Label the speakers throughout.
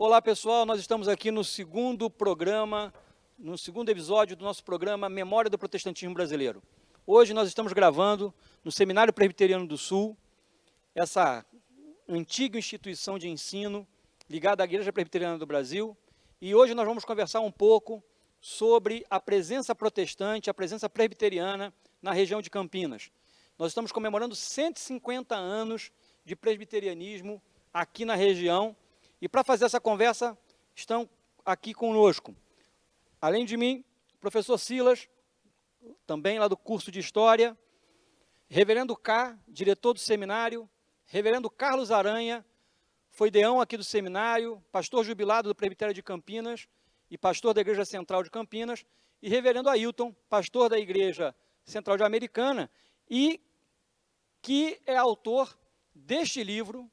Speaker 1: Olá, pessoal, nós estamos aqui no segundo episódio do nosso programa Memória do Protestantismo Brasileiro. Hoje nós estamos gravando no Seminário Presbiteriano do Sul, essa antiga instituição de ensino ligada à Igreja Presbiteriana do Brasil, e hoje nós vamos conversar um pouco sobre a presença protestante, a presença presbiteriana na região de Campinas. Nós estamos comemorando 150 anos de presbiterianismo aqui na região, e para fazer essa conversa estão aqui conosco, além de mim, professor Silas, também lá do curso de História, reverendo K, diretor do seminário, reverendo Carlos Aranha, foi deão aqui do seminário, pastor jubilado do Presbitério de Campinas e pastor da Igreja Central de Campinas, e reverendo Ailton, pastor da Igreja Central de Americana, e que é autor deste livro,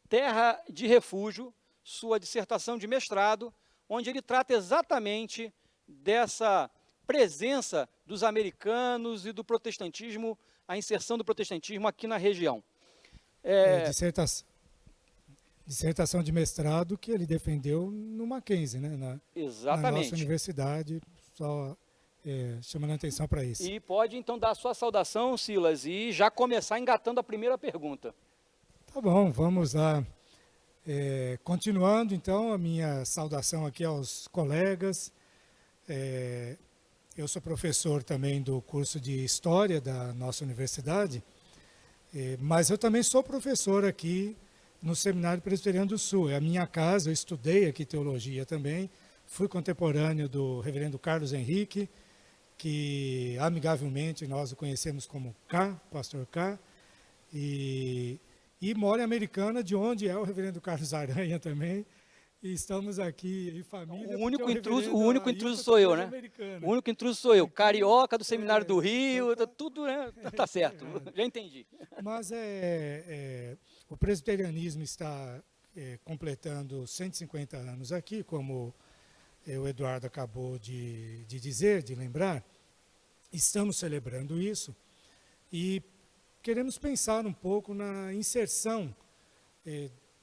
Speaker 1: Terra de Refúgio, sua dissertação de mestrado, onde ele trata exatamente dessa presença dos americanos e do protestantismo, a inserção do protestantismo aqui na região.
Speaker 2: Dissertação de mestrado que ele defendeu no Mackenzie, né? Na nossa universidade, só chamando a atenção para isso.
Speaker 1: E pode, então, dar a sua saudação, Silas, e já começar engatando a primeira pergunta.
Speaker 2: Tá bom, vamos lá. Continuando, então, a minha saudação aqui aos colegas. Eu sou professor também do curso de História da nossa universidade, mas eu também sou professor aqui no Seminário Presbiteriano do Sul. É a minha casa, eu estudei aqui teologia também, fui contemporâneo do reverendo Carlos Henrique, que amigavelmente nós o conhecemos como K, pastor K, e moro em Americana, de onde é o reverendo Carlos Aranha também, e estamos aqui em família.
Speaker 1: O único intruso sou eu, né? O único intruso sou eu, carioca do Seminário do Rio, tudo, né? Tá certo, já entendi.
Speaker 2: Mas o presbiterianismo está completando 150 anos aqui, como o Eduardo acabou de dizer, de lembrar. Estamos celebrando isso e queremos pensar um pouco na inserção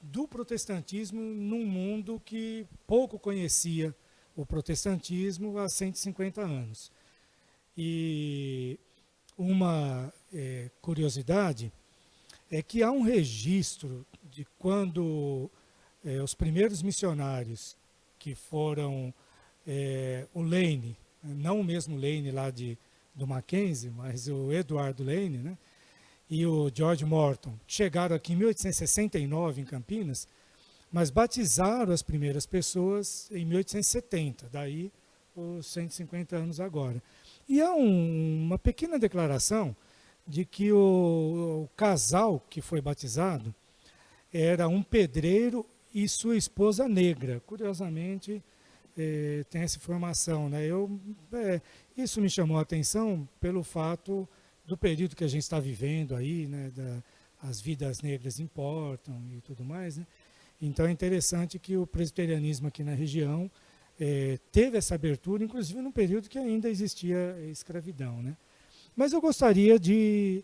Speaker 2: do protestantismo num mundo que pouco conhecia o protestantismo há 150 anos. E uma curiosidade é que há um registro de quando os primeiros missionários, que foram o Lane, não o mesmo Lane lá do Mackenzie, mas o Edward Lane, né? E o George Morton, chegaram aqui em 1869 em Campinas, mas batizaram as primeiras pessoas em 1870, daí os 150 anos agora. E há uma pequena declaração de que o casal que foi batizado era um pedreiro e sua esposa negra. Curiosamente, tem essa informação, né? Isso me chamou a atenção pelo fato do período que a gente está vivendo aí, né, as vidas negras importam e tudo mais, né? Então é interessante que o presbiterianismo aqui na região teve essa abertura, inclusive num período que ainda existia escravidão, né? Mas eu gostaria de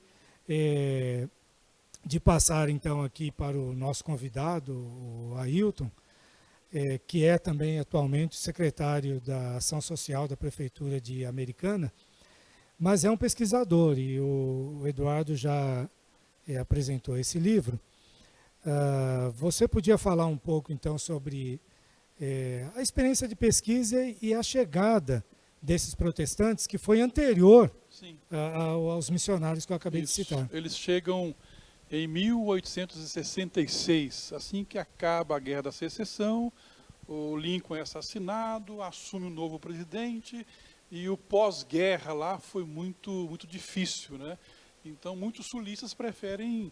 Speaker 2: passar então aqui para o nosso convidado, o Ailton, que é também atualmente secretário da Ação Social da Prefeitura de Americana, mas é um pesquisador, e o Eduardo já apresentou esse livro. Você podia falar um pouco, então, sobre a experiência de pesquisa e a chegada desses protestantes, que foi anterior aos missionários que eu acabei de citar.
Speaker 3: Eles chegam em 1866, assim que acaba a Guerra da Secessão, o Lincoln é assassinado, assume um novo presidente, e o pós-guerra lá foi muito difícil, né? Então, muitos sulistas preferem,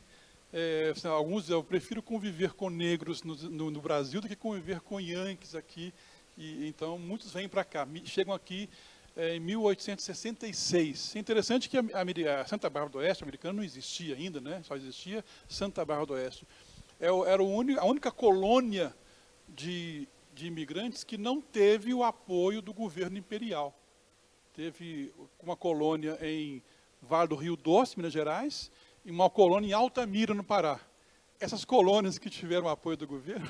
Speaker 3: alguns eu prefiro conviver com negros no Brasil do que conviver com yankees aqui. E, então, muitos vêm para cá, chegam aqui em 1866. É interessante que a Santa Bárbara do Oeste, americana, não existia ainda, né? Só existia Santa Bárbara do Oeste. Era a única colônia de imigrantes que não teve o apoio do governo imperial. Teve uma colônia em Vale do Rio Doce, Minas Gerais, e uma colônia em Altamira, no Pará. essas colônias que tiveram apoio do governo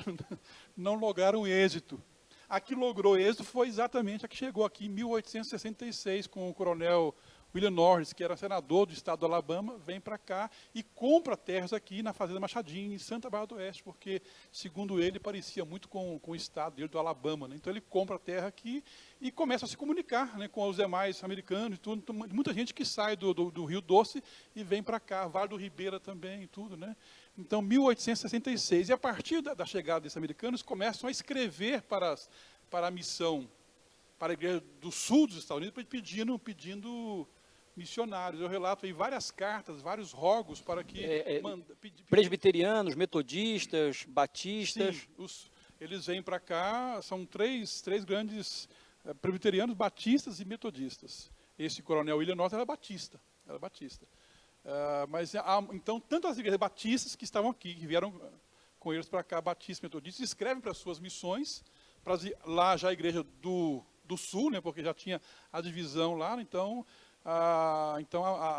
Speaker 3: não lograram êxito. A que logrou êxito foi exatamente a que chegou aqui em 1866, com o coronel William Norris, que era senador do estado do Alabama, vem para cá e compra terras aqui na Fazenda Machadinho, em Santa Bárbara do Oeste, porque, segundo ele, parecia muito com o estado dele, do Alabama. Né? Então ele compra a terra aqui e começa a se comunicar, né, com os demais americanos e tudo. Então, muita gente que sai do Rio Doce e vem para cá, Vale do Ribeira também e tudo. Né? Então, 1866. E a partir da chegada desses americanos, começam a escrever para a missão, para a Igreja do Sul dos Estados Unidos, pedindo missionários. Eu relato aí várias cartas, vários rogos para que...
Speaker 1: presbiterianos, metodistas, batistas.
Speaker 3: Sim, eles vêm para cá, são três grandes presbiterianos, batistas e metodistas. Esse coronel William Norris era batista. Então, tanto as igrejas batistas que estavam aqui, que vieram com eles para cá, batistas e metodistas, escrevem para as suas missões, lá já a Igreja do Sul, né, porque já tinha a divisão lá, então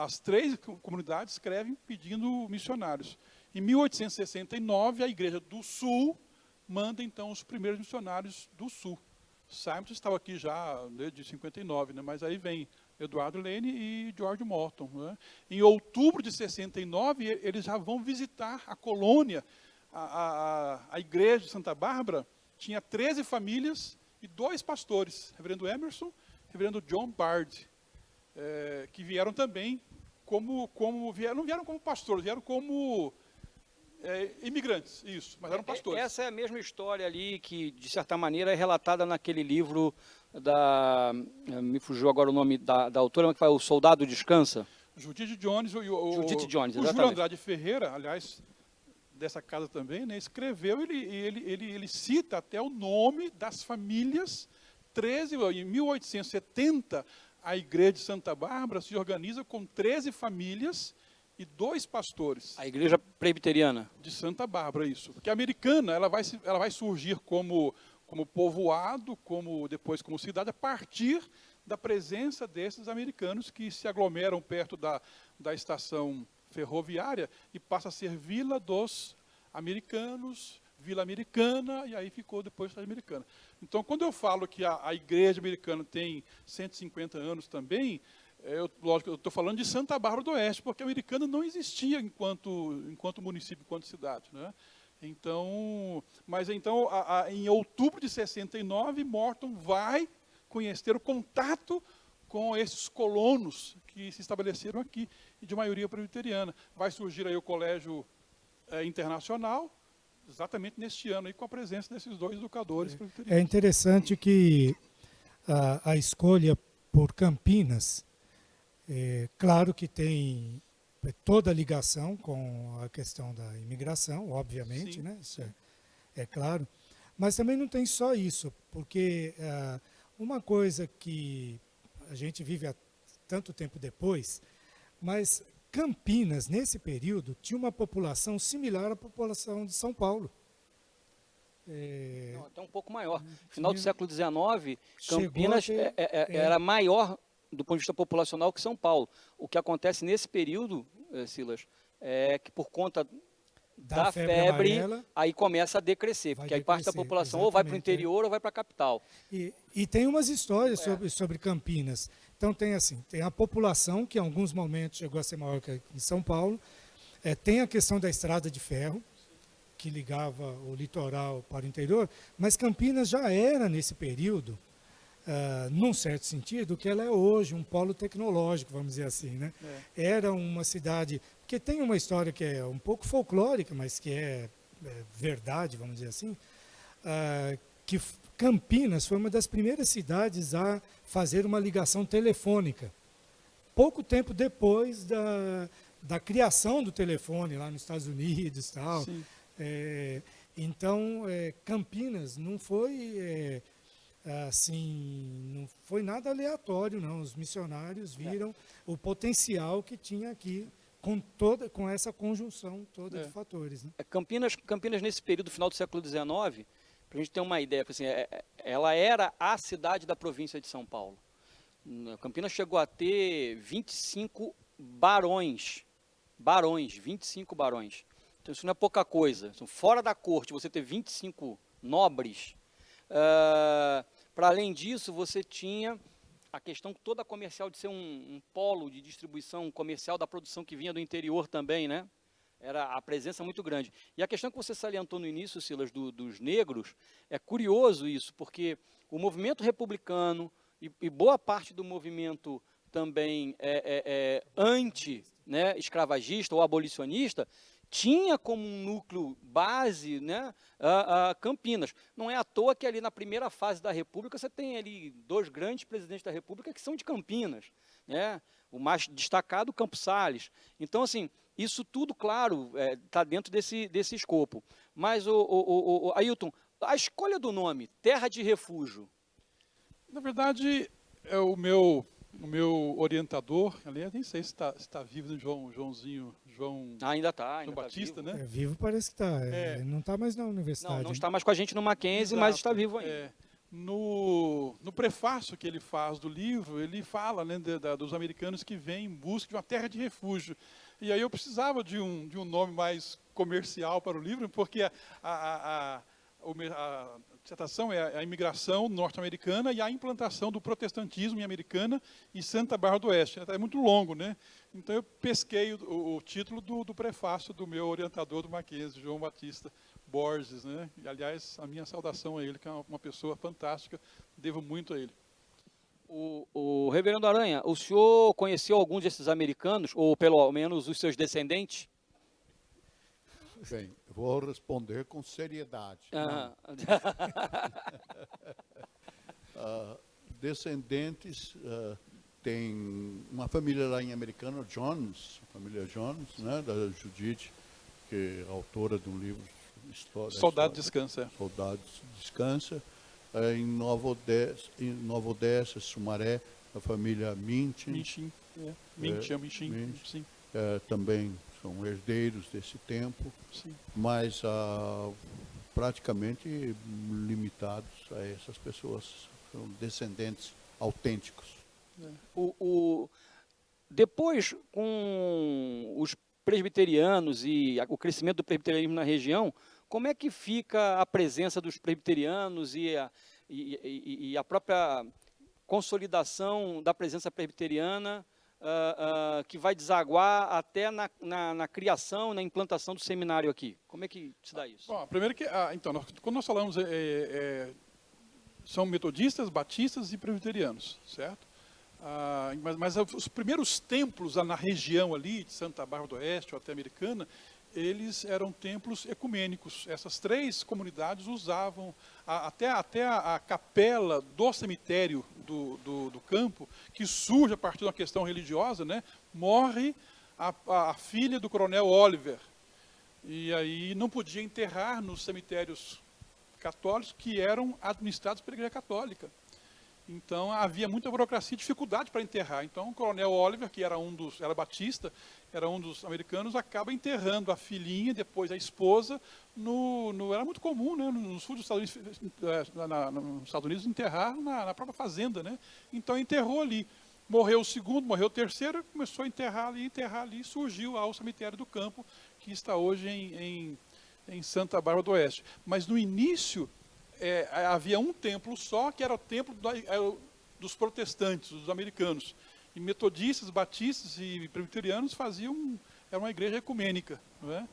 Speaker 3: as três comunidades escrevem pedindo missionários. Em 1869, a Igreja do Sul manda, então, os primeiros missionários do Sul. Simon estava aqui já desde 59, né, mas aí vem Eduardo Lane e George Morton. Né. Em outubro de 69, eles já vão visitar a colônia, a Igreja de Santa Bárbara. Tinha 13 famílias e 2 pastores, reverendo Emerson e reverendo John Bard, que vieram também não vieram como pastores, vieram como imigrantes, isso, mas eram pastores.
Speaker 1: Essa é a mesma história ali que, de certa maneira, é relatada naquele livro me fugiu agora o nome da autora, que faz O Soldado Descansa.
Speaker 3: Judith Jones,
Speaker 1: Judith Jones,
Speaker 3: o Júlio Andrade Ferreira, aliás, dessa casa também, né, escreveu, ele cita até o nome das famílias. Em 1870, a Igreja de Santa Bárbara se organiza com 13 famílias e 2 pastores.
Speaker 1: A Igreja Presbiteriana.
Speaker 3: De Santa Bárbara, isso. Porque a americana, ela vai surgir como povoado, depois como cidade, a partir da presença desses americanos que se aglomeram perto da estação ferroviária e passa a ser Vila dos Americanos, Vila Americana, e aí ficou depois Cidade Americana. Então, quando eu falo que a Igreja Americana tem 150 anos também, lógico, eu estou falando de Santa Bárbara do Oeste, porque a Americana não existia enquanto município, enquanto cidade. Né? Então, em outubro de 69, Morton vai conhecer o contato com esses colonos que se estabeleceram aqui, e de maioria presbiteriana. Vai surgir aí o Colégio Internacional, exatamente neste ano, aí, com a presença desses 2 educadores presbiterianos.
Speaker 2: É interessante que a escolha por Campinas, claro que tem toda a ligação com a questão da imigração, obviamente,
Speaker 3: Sim.
Speaker 2: né? Isso é claro, mas também não tem só isso, porque uma coisa que a gente vive há tanto tempo depois, mas Campinas, nesse período, tinha uma população similar à população de São Paulo.
Speaker 1: Não, até um pouco maior. No final do século XIX, Campinas
Speaker 2: ter,
Speaker 1: era maior do ponto de vista populacional que São Paulo. O que acontece nesse período, Silas, é que por conta da febre aí começa a decrescer, porque aí parte da população ou vai para o interior ou vai para a capital.
Speaker 2: E tem umas histórias sobre Campinas. Então tem a população, que em alguns momentos chegou a ser maior que em São Paulo, tem a questão da estrada de ferro, que ligava o litoral para o interior, mas Campinas já era, nesse período, num certo sentido, que ela é hoje, um polo tecnológico, vamos dizer assim. Né? Era uma cidade, porque tem uma história que é um pouco folclórica, mas que é verdade, vamos dizer assim, que Campinas foi uma das primeiras cidades a fazer uma ligação telefônica. Pouco tempo depois da criação do telefone lá nos Estados Unidos e tal. Então, Campinas não foi não foi nada aleatório, não. Os missionários viram o potencial que tinha aqui com essa conjunção toda de fatores. Né?
Speaker 1: Campinas, nesse período, final do século XIX, para a gente ter uma ideia, assim, ela era a cidade da província de São Paulo. Campinas chegou a ter 25 barões, 25 barões. Então, isso não é pouca coisa. Então, fora da corte, você ter 25 nobres. Para além disso, você tinha a questão toda comercial de ser um polo de distribuição comercial da produção que vinha do interior também, né? Era a presença muito grande. E a questão que você salientou no início, Silas, dos negros, é curioso isso, porque o movimento republicano e boa parte do movimento também anti, né, escravagista ou abolicionista, tinha como um núcleo base, né, Campinas. Não é à toa que ali na primeira fase da República você tem ali 2 grandes presidentes da República que são de Campinas, né? O mais destacado, Campos Salles. Então, assim, isso tudo, claro, está dentro desse escopo. Mas, Ailton, a escolha do nome, Terra de Refúgio.
Speaker 3: Na verdade, é o meu orientador, aliás, nem sei se está vivo, né, João
Speaker 1: Ainda está, ainda
Speaker 3: Batista,
Speaker 1: vivo.
Speaker 3: né?
Speaker 2: Vivo parece que está. Não está mais na universidade.
Speaker 1: Não está mais com a gente no Mackenzie, mas está vivo ainda.
Speaker 3: No prefácio que ele faz do livro, ele fala, né, dos americanos que vêm em busca de uma terra de refúgio. E aí eu precisava de um nome mais comercial para o livro, porque a dissertação é a imigração norte-americana e a implantação do protestantismo em Americana e Santa Bárbara do Oeste. É muito longo, né? Então eu pesquei o título do prefácio do meu orientador do Mackenzie, João Batista Borges, né? E, aliás, a minha saudação a ele, que é uma pessoa fantástica, devo muito a ele.
Speaker 1: O reverendo Aranha, o senhor conheceu alguns desses americanos, ou pelo menos os seus descendentes?
Speaker 4: Bem, vou responder com seriedade. Descendentes, tem uma família lá em Americana, Jones, a família Jones, né, da Judite, que é autora de um livro
Speaker 3: Soldado Descansa.
Speaker 4: Soldado Descansa. Em Nova Odessa, Sumaré, a família Minchin.
Speaker 3: Minchin, sim.
Speaker 4: Também são herdeiros desse tempo,
Speaker 3: sim.
Speaker 4: Mas praticamente limitados a essas pessoas, são descendentes autênticos.
Speaker 1: Depois, com os presbiterianos e o crescimento do presbiterianismo na região, como é que fica a presença dos presbiterianos e a própria consolidação da presença presbiteriana que vai desaguar até na criação, na implantação do seminário aqui? Como é que se dá isso?
Speaker 3: Bom, primeiro que, então, quando nós falamos, são metodistas, batistas e presbiterianos, certo? Mas os primeiros templos na região ali, de Santa Bárbara do Oeste ou até Americana, eles eram templos ecumênicos. Essas 3 comunidades usavam, até a capela do cemitério do campo, que surge a partir de uma questão religiosa, né? Morre a filha do coronel Oliver. E aí não podia enterrar nos cemitérios católicos que eram administrados pela Igreja Católica. Então havia muita burocracia e dificuldade para enterrar. Então o coronel Oliver, que era era batista, era um dos americanos, acaba enterrando a filhinha, depois a esposa, era muito comum, né, no sul dos Estados Unidos, nos Estados Unidos, enterrar na própria fazenda, né? Então enterrou ali. Morreu o segundo, morreu o terceiro, começou a enterrar ali, surgiu o cemitério do campo, que está hoje em Santa Bárbara do Oeste. Mas no início havia um templo só, que era o templo dos protestantes, dos americanos. E metodistas, batistas e presbiterianos era uma igreja ecumênica, não é?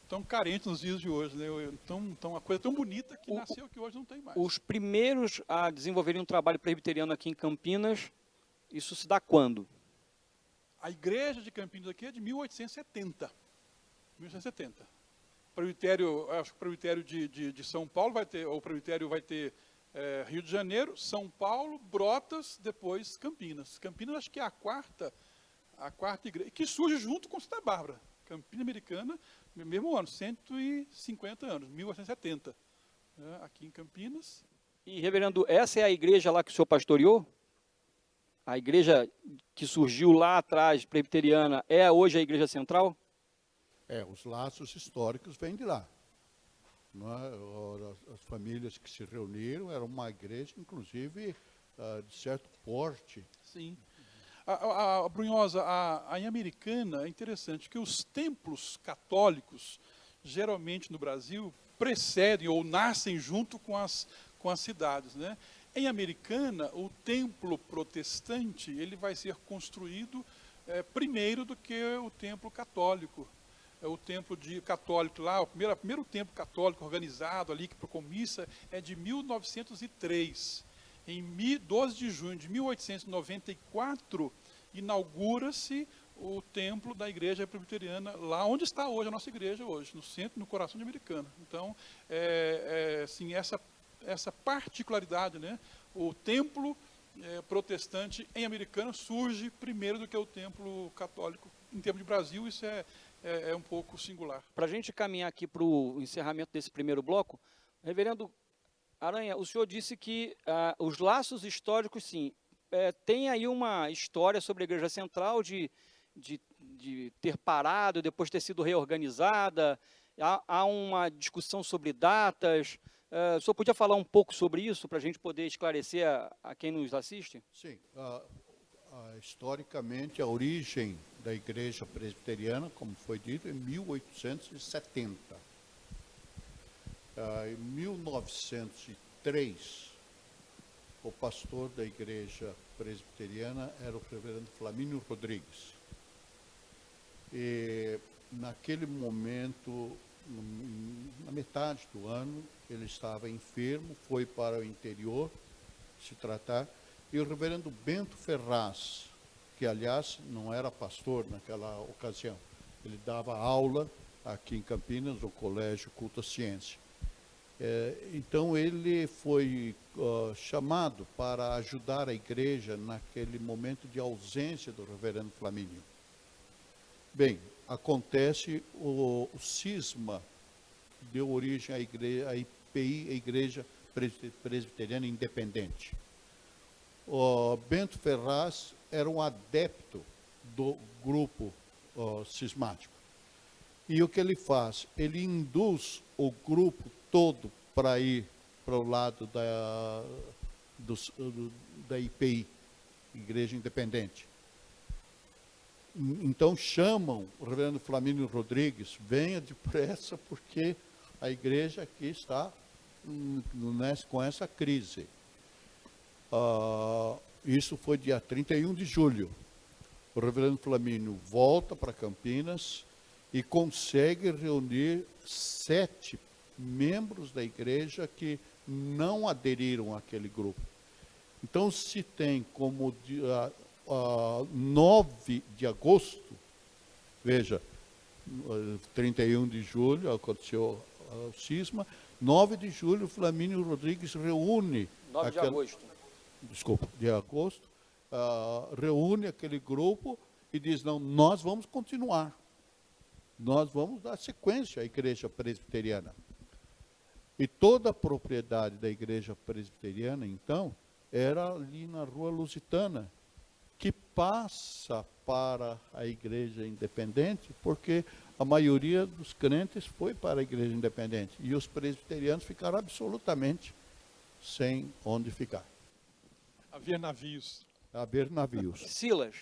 Speaker 3: Tão carente nos dias de hoje, né? Uma coisa tão bonita que nasceu que hoje não tem mais.
Speaker 1: Os primeiros a desenvolverem um trabalho presbiteriano aqui em Campinas, isso se dá quando?
Speaker 3: A igreja de Campinas aqui é de 1870. 1870. Acho que o presbitério de São Paulo vai ter, ou o presbitério vai ter Rio de Janeiro, São Paulo, Brotas, depois Campinas. Campinas acho que é a quarta igreja, que surge junto com Santa Bárbara. Campinas Americana, mesmo ano, 150 anos, 1870. Aqui em Campinas.
Speaker 1: E, reverendo, essa é a igreja lá que o senhor pastoreou? A igreja que surgiu lá atrás, presbiteriana, é hoje a igreja central?
Speaker 4: Os laços históricos vêm de lá. Não é? As famílias que se reuniram, era uma igreja, inclusive, de certo porte.
Speaker 3: Sim. Brunhosa, em Americana é interessante que os templos católicos, geralmente no Brasil, precedem ou nascem junto com as cidades, né? Em Americana, o templo protestante ele vai ser construído primeiro do que o templo católico. O templo católico lá, o primeiro templo católico organizado ali, que com missa, é de 1903. Em 12 de junho de 1894, inaugura-se o templo da igreja presbiteriana, lá onde está hoje a nossa igreja hoje, no centro, no coração de Americana. Então, assim, essa particularidade, né? O templo protestante em Americana surge primeiro do que o templo católico. Em termos de Brasil, isso é um pouco singular.
Speaker 1: Para a gente caminhar aqui para o encerramento desse primeiro bloco, reverendo Aranha, o senhor disse que os laços históricos, sim, tem aí uma história sobre a Igreja Central de ter parado, depois ter sido reorganizada, há uma discussão sobre datas. O senhor podia falar um pouco sobre isso, para a gente poder esclarecer a quem nos assiste?
Speaker 4: Sim. Historicamente, a origem da Igreja Presbiteriana, como foi dito, é 1870. Em 1903, o pastor da Igreja Presbiteriana era o reverendo Flamínio Rodrigues. E, naquele momento, na metade do ano, ele estava enfermo, foi para o interior se tratar, e o reverendo Bento Ferraz, que, aliás, não era pastor naquela ocasião, ele dava aula aqui em Campinas, no Colégio Culto à Ciência. Então, ele foi chamado para ajudar a igreja naquele momento de ausência do reverendo Flamínio. Bem, acontece o cisma, deu origem à IPI, a Igreja Presbiteriana Independente. O Bento Ferraz era um adepto do grupo cismático. E o que ele faz? Ele induz o grupo todo para ir para o lado da IPI, Igreja Independente. Então chamam o reverendo Flamínio Rodrigues, venha depressa, porque a igreja aqui está com essa crise. Isso foi dia 31 de julho. O reverendo Flamínio volta para Campinas e consegue reunir 7 membros da igreja que não aderiram àquele grupo. Então, se tem como 9 de agosto, veja, 31 de julho aconteceu o cisma, 9 de julho, Flamínio Rodrigues reúne...
Speaker 1: 9 de agosto.
Speaker 4: Desculpa, de agosto, reúne aquele grupo e diz, não, nós vamos continuar. Nós vamos dar sequência à Igreja Presbiteriana. E toda a propriedade da Igreja Presbiteriana, então, era ali na Rua Lusitana, que passa para a Igreja Independente, porque a maioria dos crentes foi para a Igreja Independente, e os presbiterianos ficaram absolutamente sem onde ficar.
Speaker 3: Havia navios.
Speaker 4: Haver navios.
Speaker 1: Silas,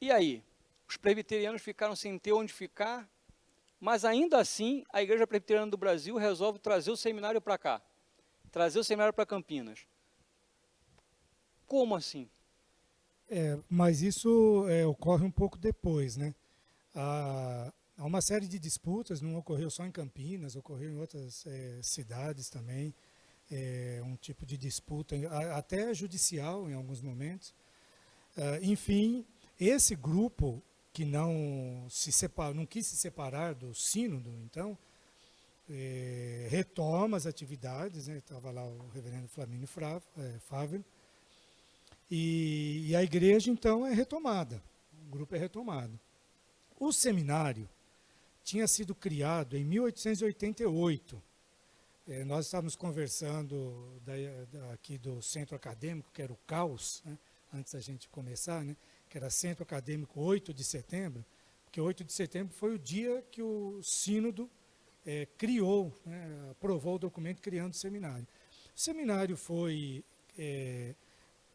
Speaker 1: e aí? Os presbiterianos ficaram sem ter onde ficar, mas ainda assim a Igreja Presbiteriana do Brasil resolve trazer o seminário para cá, trazer o seminário para Campinas. Como assim?
Speaker 2: Mas isso ocorre um pouco depois, né? Há uma série de disputas, não ocorreu só em Campinas, ocorreu em outras cidades também, um tipo de disputa, até judicial em alguns momentos. Enfim, esse grupo que não quis se separar do sínodo, então, retoma as atividades, né? Estava lá o reverendo Flamínio Fávero, e a igreja, então, é retomada, o grupo é retomado. O seminário tinha sido criado em 1888. Nós estávamos conversando aqui do centro acadêmico, que era o CAUS, né, antes da gente começar, né, que era Centro Acadêmico 8 de setembro, porque 8 de setembro foi o dia que o sínodo criou, né, aprovou o documento criando o seminário. O seminário foi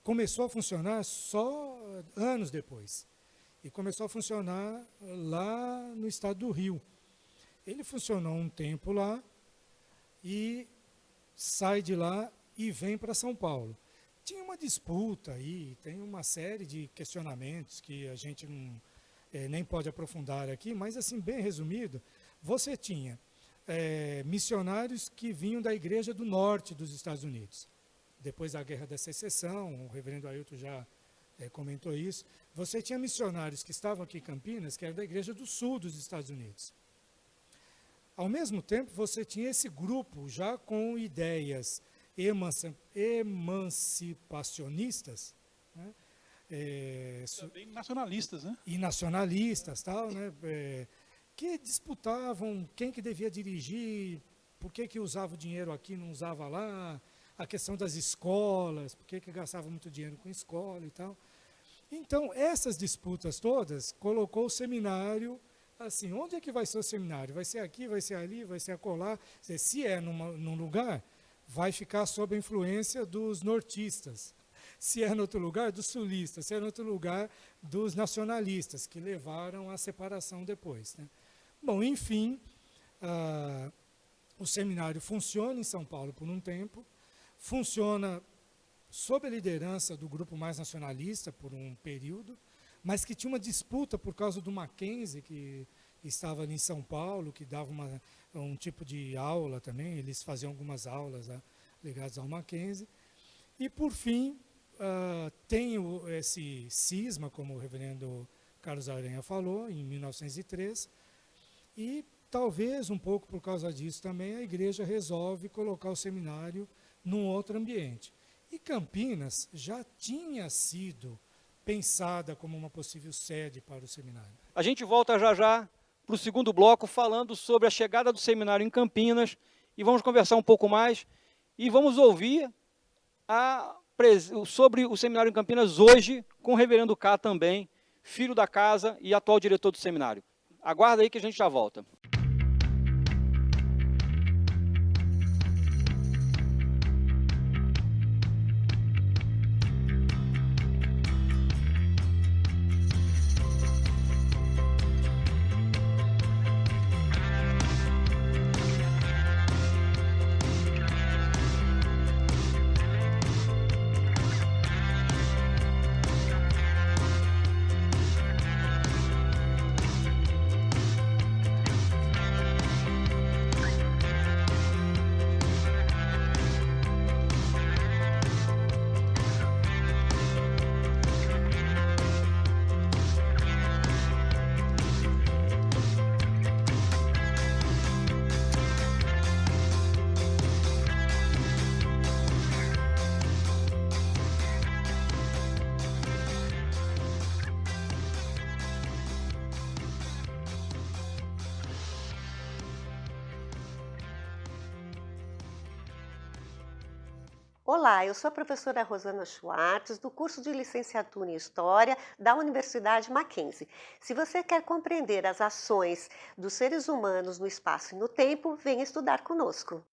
Speaker 2: começou a funcionar só anos depois. E começou a funcionar lá no estado do Rio. Ele funcionou um tempo lá e sai de lá e vem para São Paulo. Tinha uma disputa aí, tem uma série de questionamentos que a gente não, nem pode aprofundar aqui, mas assim, bem resumido, você tinha missionários que vinham da Igreja do Norte dos Estados Unidos. Depois da Guerra da Secessão, o reverendo Ailton já comentou isso, você tinha missionários que estavam aqui em Campinas, que eram da Igreja do Sul dos Estados Unidos. Ao mesmo tempo, você tinha esse grupo já com ideias emancipacionistas, né?
Speaker 3: Também nacionalistas, né?
Speaker 2: E nacionalistas, tal, né? Que disputavam quem que devia dirigir, por que usava o dinheiro aqui, não usava lá, a questão das escolas, por que gastava muito dinheiro com escola e tal. Então, essas disputas todas colocou o seminário assim, onde é que vai ser o seminário? Vai ser aqui, vai ser ali, vai ser acolá? Se é num lugar, vai ficar sob a influência dos nortistas. Se é em outro lugar, dos sulistas. Se é em outro lugar, dos nacionalistas, que levaram à separação depois, né? Bom, enfim, o seminário funciona em São Paulo por um tempo, funciona sob a liderança do grupo mais nacionalista por um período, mas que tinha uma disputa por causa do Mackenzie, que estava ali em São Paulo, que dava um tipo de aula também, eles faziam algumas aulas ligadas ao Mackenzie. E, por fim, tem esse cisma, como o reverendo Carlos Aranha falou, em 1903, e talvez um pouco por causa disso também a igreja resolve colocar o seminário num outro ambiente. E Campinas já tinha sido pensada como uma possível sede para o seminário.
Speaker 1: A gente volta já já para o segundo bloco falando sobre a chegada do seminário em Campinas e vamos conversar um pouco mais e vamos ouvir sobre o seminário em Campinas hoje com o reverendo K também, filho da casa e atual diretor do seminário. Aguarda aí que a gente já volta.
Speaker 5: Olá, eu sou a professora Rosana Schwartz, do curso de Licenciatura em História da Universidade Mackenzie. Se você quer compreender as ações dos seres humanos no espaço e no tempo, venha estudar conosco.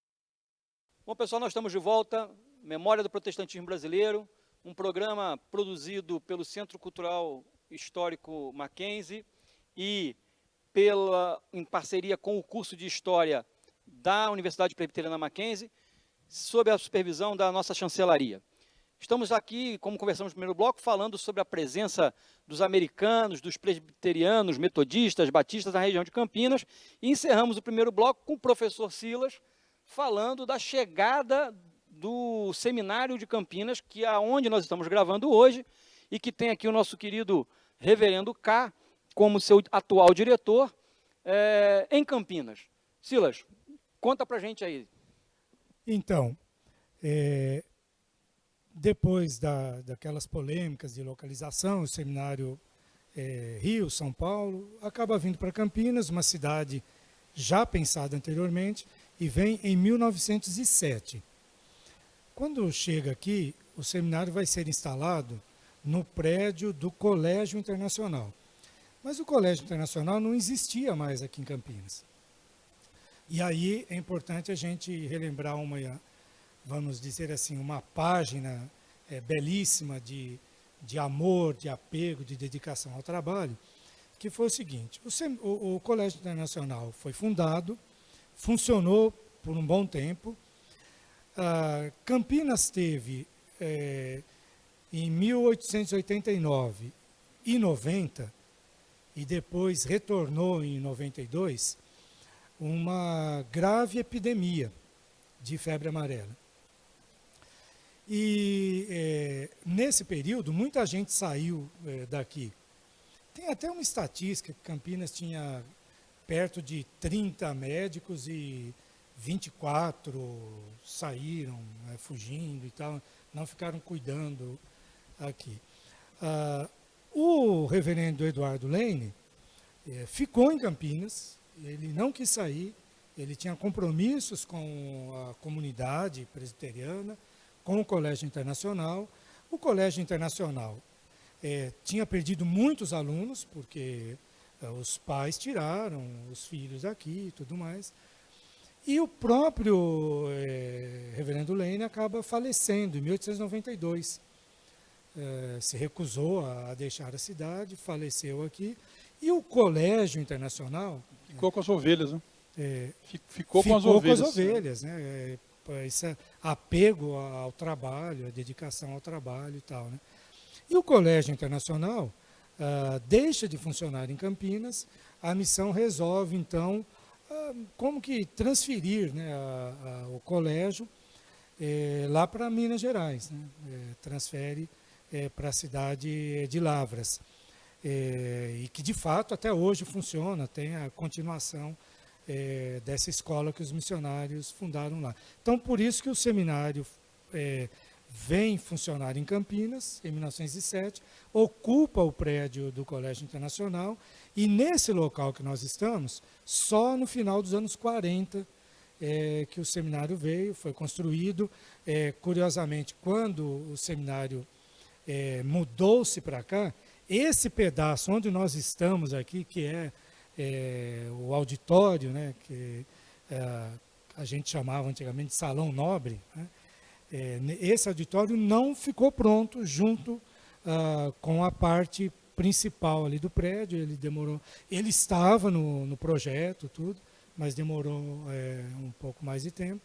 Speaker 1: Bom, pessoal, nós estamos de volta. Memória do Protestantismo Brasileiro, um programa produzido pelo Centro Cultural Histórico Mackenzie e em parceria com o curso de História da Universidade Presbiteriana Mackenzie, sob a supervisão da nossa chancelaria. Estamos aqui, como conversamos no primeiro bloco, falando sobre a presença dos americanos, dos presbiterianos, metodistas, batistas na região de Campinas, e encerramos o primeiro bloco com o professor Silas, falando da chegada do seminário de Campinas, que é onde nós estamos gravando hoje, e que tem aqui o nosso querido reverendo K, como seu atual diretor, em Campinas. Silas, conta pra gente aí.
Speaker 2: Então, depois daquelas polêmicas de localização, o seminário Rio, São Paulo, acaba vindo para Campinas, uma cidade já pensada anteriormente, e vem em 1907. Quando chega aqui, o seminário vai ser instalado no prédio do Colégio Internacional. Mas o Colégio Internacional não existia mais aqui em Campinas. E aí é importante a gente relembrar vamos dizer assim, uma página belíssima de amor, de apego, de dedicação ao trabalho, que foi o seguinte: o Colégio Internacional foi fundado, funcionou por um bom tempo. Campinas teve, em 1889 e 90, e depois retornou em 92, uma grave epidemia de febre amarela. E nesse período, muita gente saiu daqui. Tem até uma estatística que Campinas tinha perto de 30 médicos e 24 saíram, fugindo e tal, não ficaram cuidando aqui. O reverendo Eduardo Lane ficou em Campinas, ele não quis sair, ele tinha compromissos com a comunidade presbiteriana, com o Colégio Internacional. O Colégio Internacional tinha perdido muitos alunos, porque os pais tiraram os filhos daqui e tudo mais. E o próprio reverendo Lane acaba falecendo em 1892. Se recusou a deixar a cidade, faleceu aqui. E o Colégio Internacional...
Speaker 3: Ficou com as ovelhas, né?
Speaker 2: Ficou
Speaker 3: com as ovelhas.
Speaker 2: Com as ovelhas, né? Esse apego ao trabalho, a dedicação ao trabalho e tal, né? E o Colégio Internacional deixa de funcionar em Campinas, a missão resolve, então, como que transferir, né, o colégio lá para Minas Gerais, né? Transfere para a cidade de Lavras, e que de fato até hoje funciona, tem a continuação dessa escola que os missionários fundaram lá. Então, por isso que o seminário vem funcionar em Campinas, em 1907, ocupa o prédio do Colégio Internacional, e nesse local que nós estamos, só no final dos anos 40 que o seminário veio, foi construído. Curiosamente, quando o seminário mudou-se para cá, esse pedaço onde nós estamos aqui, que é o auditório, né, que a gente chamava antigamente de Salão Nobre, né, esse auditório não ficou pronto junto com a parte principal ali do prédio. Ele demorou, ele estava no projeto, tudo, mas demorou um pouco mais de tempo.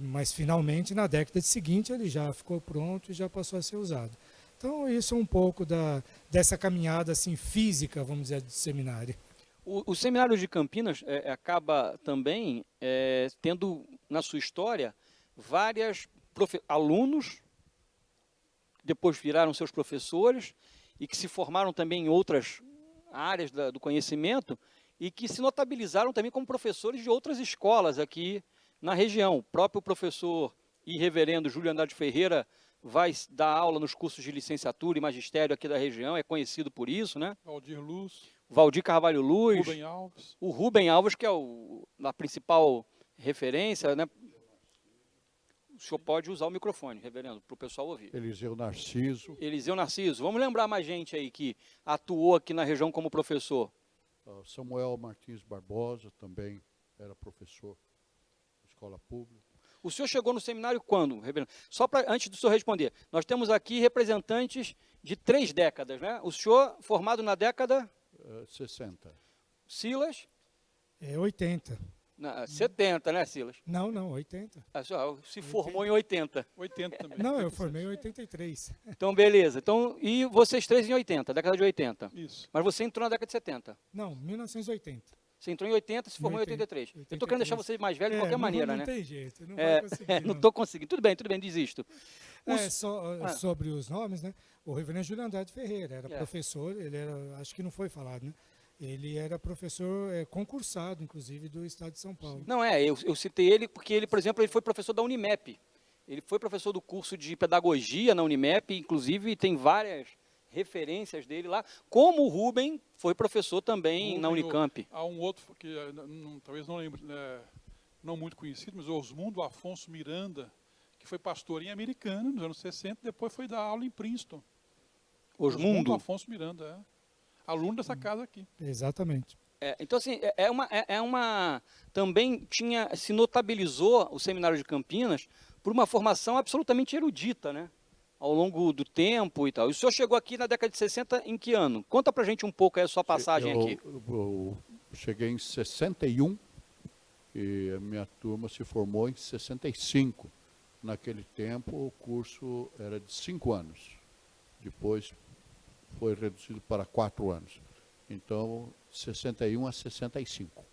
Speaker 2: Mas finalmente, na década seguinte, ele já ficou pronto e já passou a ser usado. Então, isso é um pouco dessa caminhada assim, física, vamos dizer, do seminário.
Speaker 1: O Seminário de Campinas acaba também tendo, na sua história, vários alunos, que depois viraram seus professores, e que se formaram também em outras áreas do conhecimento, e que se notabilizaram também como professores de outras escolas aqui na região. O próprio professor e reverendo Júlio Andrade Ferreira vai dar aula nos cursos de licenciatura e magistério aqui da região, é conhecido por isso, né?
Speaker 3: Valdir Luz.
Speaker 1: Valdir Carvalho Luz.
Speaker 3: Rubem Alves.
Speaker 1: O Rubem Alves, que é a principal referência, né? O senhor pode usar o microfone, reverendo, para o pessoal ouvir.
Speaker 4: Eliseu Narciso.
Speaker 1: Eliseu Narciso. Vamos lembrar mais gente aí que atuou aqui na região como professor.
Speaker 4: Samuel Martins Barbosa também era professor de escola pública.
Speaker 1: O senhor chegou no seminário quando, reverendo? Só antes do senhor responder, nós temos aqui representantes de 3 décadas, né? O senhor formado na década...
Speaker 4: 60.
Speaker 1: Silas?
Speaker 2: 80.
Speaker 1: 70, né, Silas?
Speaker 2: Não, 80.
Speaker 1: O senhor se formou em 80.
Speaker 3: 80 também.
Speaker 2: Não, eu formei em 83.
Speaker 1: Então, beleza. Então, e vocês 3 em 80, década de 80.
Speaker 3: Isso.
Speaker 1: Mas você entrou na década de 70.
Speaker 2: Não, 1980.
Speaker 1: Você entrou em 80 e se formou em 83. Eu estou querendo deixar você mais velho de qualquer maneira, né?
Speaker 2: Não tem jeito, não vai conseguir.
Speaker 1: Não estou conseguindo. Tudo bem, desisto.
Speaker 2: Sobre os nomes, né? O reverendo Júlio Andrade Ferreira era professor, ele era, acho que não foi falado, né? Ele era professor concursado, inclusive, do Estado de São Paulo.
Speaker 1: Não, eu citei ele porque ele, por exemplo, ele foi professor da Unimep. Ele foi professor do curso de pedagogia na Unimep, inclusive tem várias referências dele lá, como o Rubem foi professor também na Unicamp.
Speaker 3: Há um outro que talvez não lembre, não muito conhecido, mas Osmundo Afonso Miranda, que foi pastor em Americana nos anos 60, depois foi dar aula em Princeton. Osmundo Afonso Miranda, aluno dessa casa aqui.
Speaker 2: Exatamente.
Speaker 1: Então, assim, também se notabilizou o Seminário de Campinas por uma formação absolutamente erudita, né? Ao longo do tempo e tal. E o senhor chegou aqui na década de 60 em que ano? Conta pra gente um pouco aí a sua passagem aqui.
Speaker 4: Eu cheguei em 61 e a minha turma se formou em 65. Naquele tempo o curso era de 5 anos. Depois foi reduzido para 4 anos. Então, 61 a 65.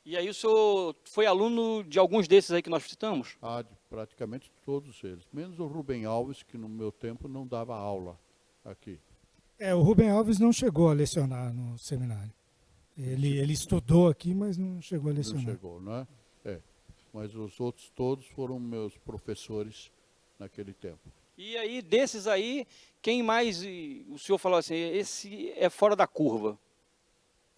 Speaker 1: E aí o senhor foi aluno de alguns desses aí que nós citamos?
Speaker 4: De praticamente todos eles. Menos o Rubem Alves, que no meu tempo não dava aula aqui.
Speaker 2: O Rubem Alves não chegou a lecionar no seminário. Ele estudou aqui, mas não chegou a lecionar.
Speaker 4: Não chegou, né? Mas os outros todos foram meus professores naquele tempo.
Speaker 1: E aí, desses aí, quem mais o senhor falou assim, esse é fora da curva?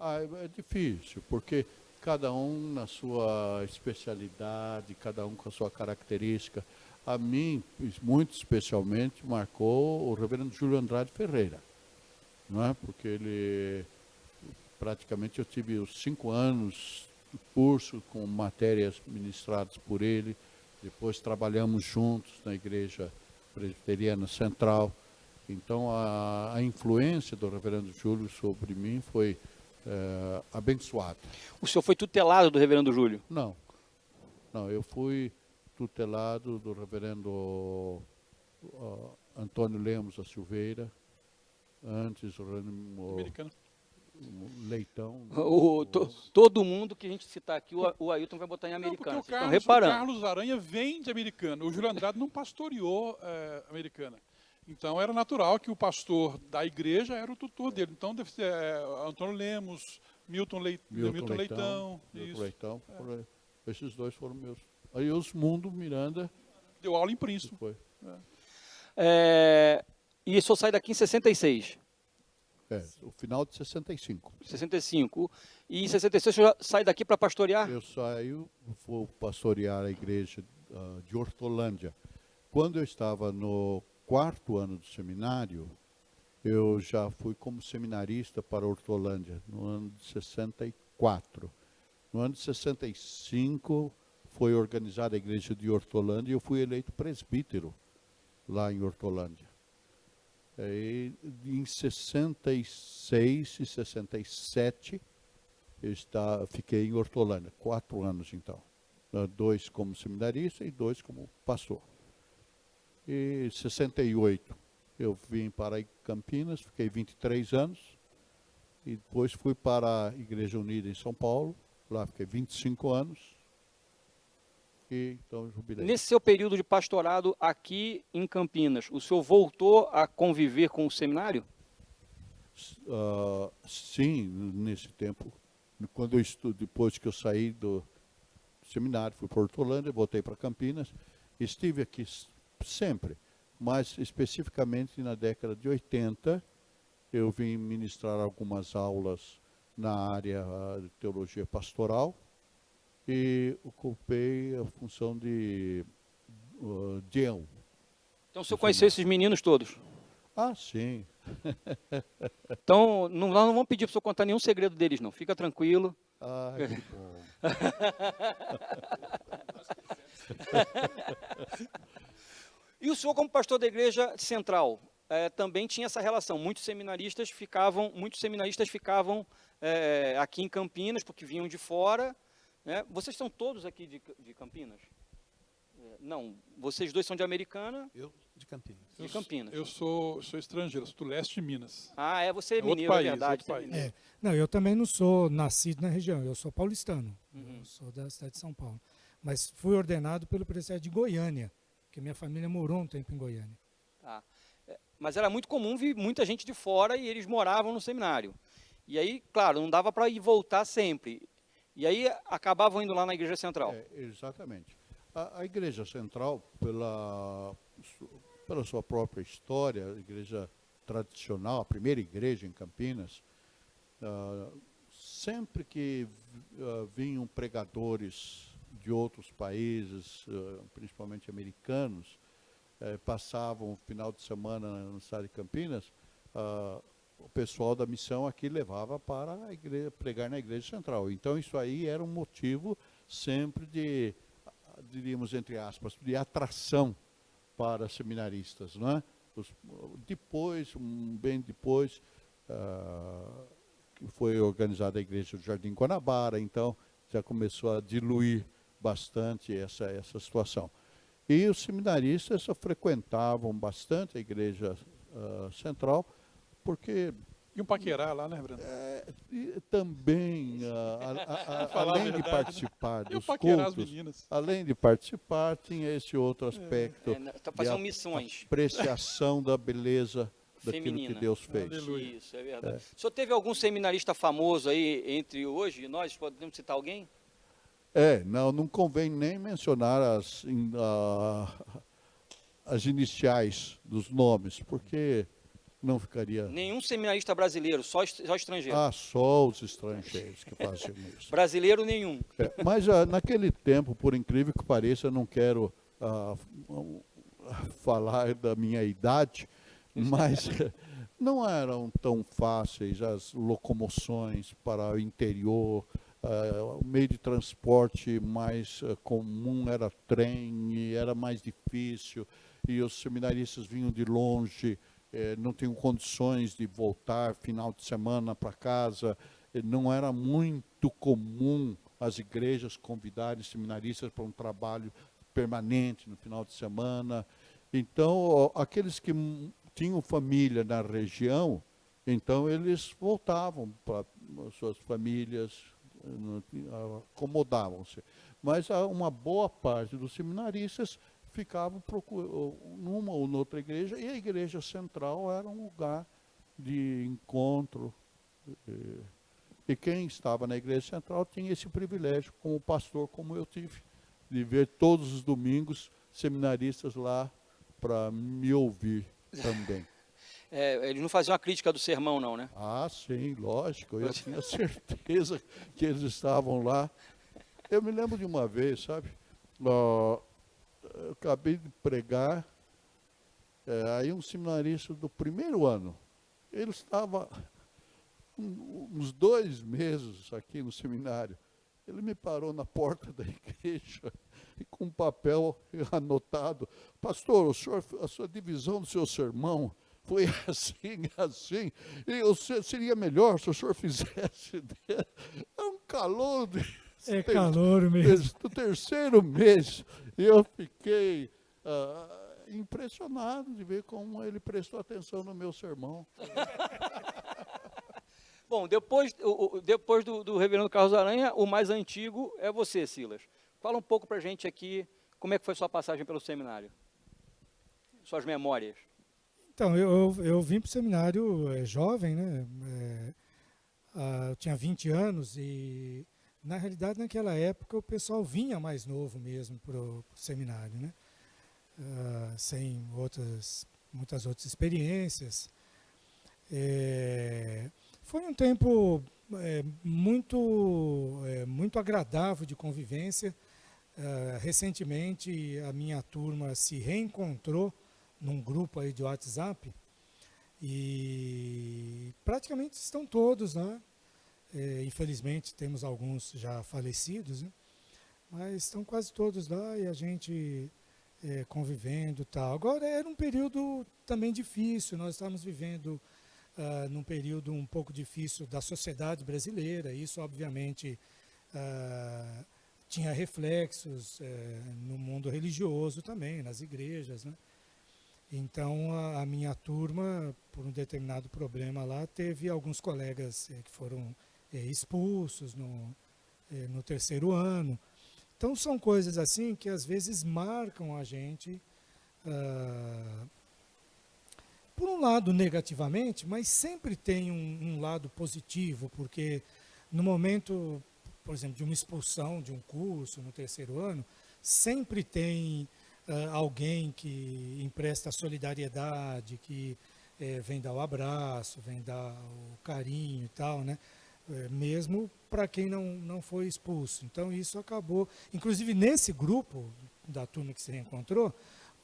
Speaker 4: É difícil, porque cada um na sua especialidade, cada um com a sua característica. A mim, muito especialmente, marcou o reverendo Júlio Andrade Ferreira, não é? Porque ele, praticamente, eu tive os 5 anos de curso com matérias ministradas por ele, depois trabalhamos juntos na Igreja Presbiteriana Central. Então, a influência do reverendo Júlio sobre mim foi abençoada.
Speaker 1: O senhor foi tutelado do reverendo Júlio?
Speaker 4: Não, eu fui tutelado do reverendo Antônio Lemos da Silveira, antes o
Speaker 3: Americano.
Speaker 4: Leitão.
Speaker 1: Todo mundo que a gente citar aqui, o Ailton vai botar em americano.
Speaker 3: Porque o
Speaker 1: Estão reparando.
Speaker 3: Carlos Aranha vem de Americana. O Júlio Andrade não pastoreou Americana. Então era natural que o pastor da igreja era o tutor dele. Então deve ser Antônio Lemos, Milton Leitão.
Speaker 4: Esses dois foram meus. Aí os Mundo Miranda
Speaker 3: deu aula em Princeton.
Speaker 4: foi.
Speaker 1: E o senhor sai daqui em 66?
Speaker 4: O final de 65.
Speaker 1: 65. E em 66 o senhor sai daqui para pastorear?
Speaker 4: Eu vou pastorear a igreja de Hortolândia. Quando eu estava no 4º ano do seminário, eu já fui como seminarista para Hortolândia, no ano de 64. No ano de 65, foi organizada a igreja de Hortolândia e eu fui eleito presbítero lá em Hortolândia. Em 66 e 67, fiquei em Hortolândia, 4 anos então. 2 como seminarista e 2 como pastor. E em 68 eu vim para Campinas, fiquei 23 anos. E depois fui para a Igreja Unida em São Paulo, lá fiquei 25 anos. E então jubilei.
Speaker 1: Nesse seu período de pastorado aqui em Campinas, o senhor voltou a conviver com o seminário?
Speaker 4: Sim, nesse tempo. Quando depois que eu saí do seminário, fui para Hortolândia, voltei para Campinas, estive aqui sempre, mas especificamente na década de 80, eu vim ministrar algumas aulas na área de teologia pastoral e ocupei a função de Dião.
Speaker 1: Então o senhor conheceu esses meninos todos?
Speaker 4: Sim.
Speaker 1: Então nós não vamos pedir para o senhor contar nenhum segredo deles não, fica tranquilo.
Speaker 4: Que bom.
Speaker 1: E o senhor, como pastor da Igreja Central, também tinha essa relação. Muitos seminaristas ficavam aqui em Campinas, porque vinham de fora. Né? Vocês são todos aqui de Campinas? Não, vocês dois são de Americana?
Speaker 6: Eu de Campinas.
Speaker 1: De Campinas.
Speaker 3: Eu sou estrangeiro, sou do leste de Minas.
Speaker 1: Você é
Speaker 3: outro
Speaker 1: mineiro,
Speaker 3: país,
Speaker 1: é verdade.
Speaker 3: outro país.
Speaker 2: Não, eu também não sou nascido na região, eu sou paulistano. Eu sou da cidade de São Paulo. Mas fui ordenado pelo presbitério de Goiânia, porque minha família morou um tempo em Goiânia.
Speaker 1: Mas era muito comum vir muita gente de fora e eles moravam no seminário. E aí, claro, não dava para ir voltar sempre. E aí acabavam indo lá na Igreja Central.
Speaker 4: Exatamente. A Igreja Central, pela sua própria história, a igreja tradicional, a primeira igreja em Campinas, sempre que vinham pregadores de outros países, principalmente americanos, passavam o final de semana na cidade de Campinas, o pessoal da missão aqui levava para a igreja, pregar na Igreja Central. Então isso aí era um motivo sempre de diríamos entre aspas, de atração para seminaristas, não é? Depois, bem depois, que foi organizada a igreja do Jardim Guanabara, então já começou a diluir bastante essa situação. E os seminaristas frequentavam bastante a igreja central, porque...
Speaker 3: E um paquerá lá, né, Breno?
Speaker 4: E também, além de participar dos cultos, além de participar, tinha esse outro aspecto
Speaker 1: fazendo missões.
Speaker 4: Apreciação da beleza daquilo
Speaker 1: Feminina.
Speaker 4: que Deus fez.
Speaker 3: Aleluia.
Speaker 1: Isso, é verdade. O senhor teve algum seminarista famoso aí entre hoje? Nós podemos citar alguém?
Speaker 4: Não convém nem mencionar as iniciais dos nomes, porque não ficaria...
Speaker 1: Nenhum seminarista brasileiro, só estrangeiro.
Speaker 4: Só os estrangeiros que faziam isso.
Speaker 1: Brasileiro nenhum.
Speaker 4: Mas naquele tempo, por incrível que pareça, eu não quero falar da minha idade, mas não eram tão fáceis as locomoções para o interior. O meio de transporte mais comum era trem, e era mais difícil, e os seminaristas vinham de longe, não tinham condições de voltar final de semana para casa. Não era muito comum as igrejas convidarem seminaristas para um trabalho permanente no final de semana. Então, aqueles que tinham família na região, então eles voltavam para suas famílias, acomodavam-se. Mas uma boa parte dos seminaristas ficavam numa ou noutra igreja, e a igreja central era um lugar de encontro. E quem estava na igreja central tinha esse privilégio, como pastor, como eu tive, de ver todos os domingos seminaristas lá para me ouvir também.
Speaker 1: Eles não faziam a crítica do sermão, não, né?
Speaker 4: Sim, lógico. Eu tinha certeza que eles estavam lá. Eu me lembro de uma vez, sabe? Eu acabei de pregar, aí um seminarista do primeiro ano, ele estava uns 2 meses aqui no seminário. Ele me parou na porta da igreja e com um papel anotado: pastor, a sua divisão do seu sermão foi assim, e seria melhor se o senhor fizesse. É um calor.
Speaker 2: Calor mesmo.
Speaker 4: Do terceiro mês, eu fiquei impressionado de ver como ele prestou atenção no meu sermão.
Speaker 1: Bom, depois do reverendo Carlos Aranha, o mais antigo é você, Silas. Fala um pouco para a gente aqui, como é que foi sua passagem pelo seminário? Suas memórias.
Speaker 2: Então, eu vim para o seminário jovem, né? Eu tinha 20 anos e, na realidade, naquela época, o pessoal vinha mais novo mesmo para o seminário, né? Sem muitas outras experiências. Foi um tempo muito agradável de convivência. Recentemente, a minha turma se reencontrou num grupo aí de WhatsApp e praticamente estão todos, né? Infelizmente, temos alguns já falecidos, né? Mas estão quase todos lá e a gente convivendo e tal. Agora, era um período também difícil, nós estamos vivendo num período um pouco difícil da sociedade brasileira. Isso, obviamente, tinha reflexos no mundo religioso também, nas igrejas, né? Então, a minha turma, por um determinado problema lá, teve alguns colegas que foram expulsos no terceiro ano. Então, são coisas assim que, às vezes, marcam a gente, por um lado, negativamente, mas sempre tem um lado positivo, porque no momento, por exemplo, de uma expulsão de um curso no terceiro ano, sempre tem alguém que empresta solidariedade, que vem dar o abraço, vem dar o carinho e tal, né? Mesmo para quem não foi expulso. Então, isso acabou... Inclusive, nesse grupo da turma que se reencontrou,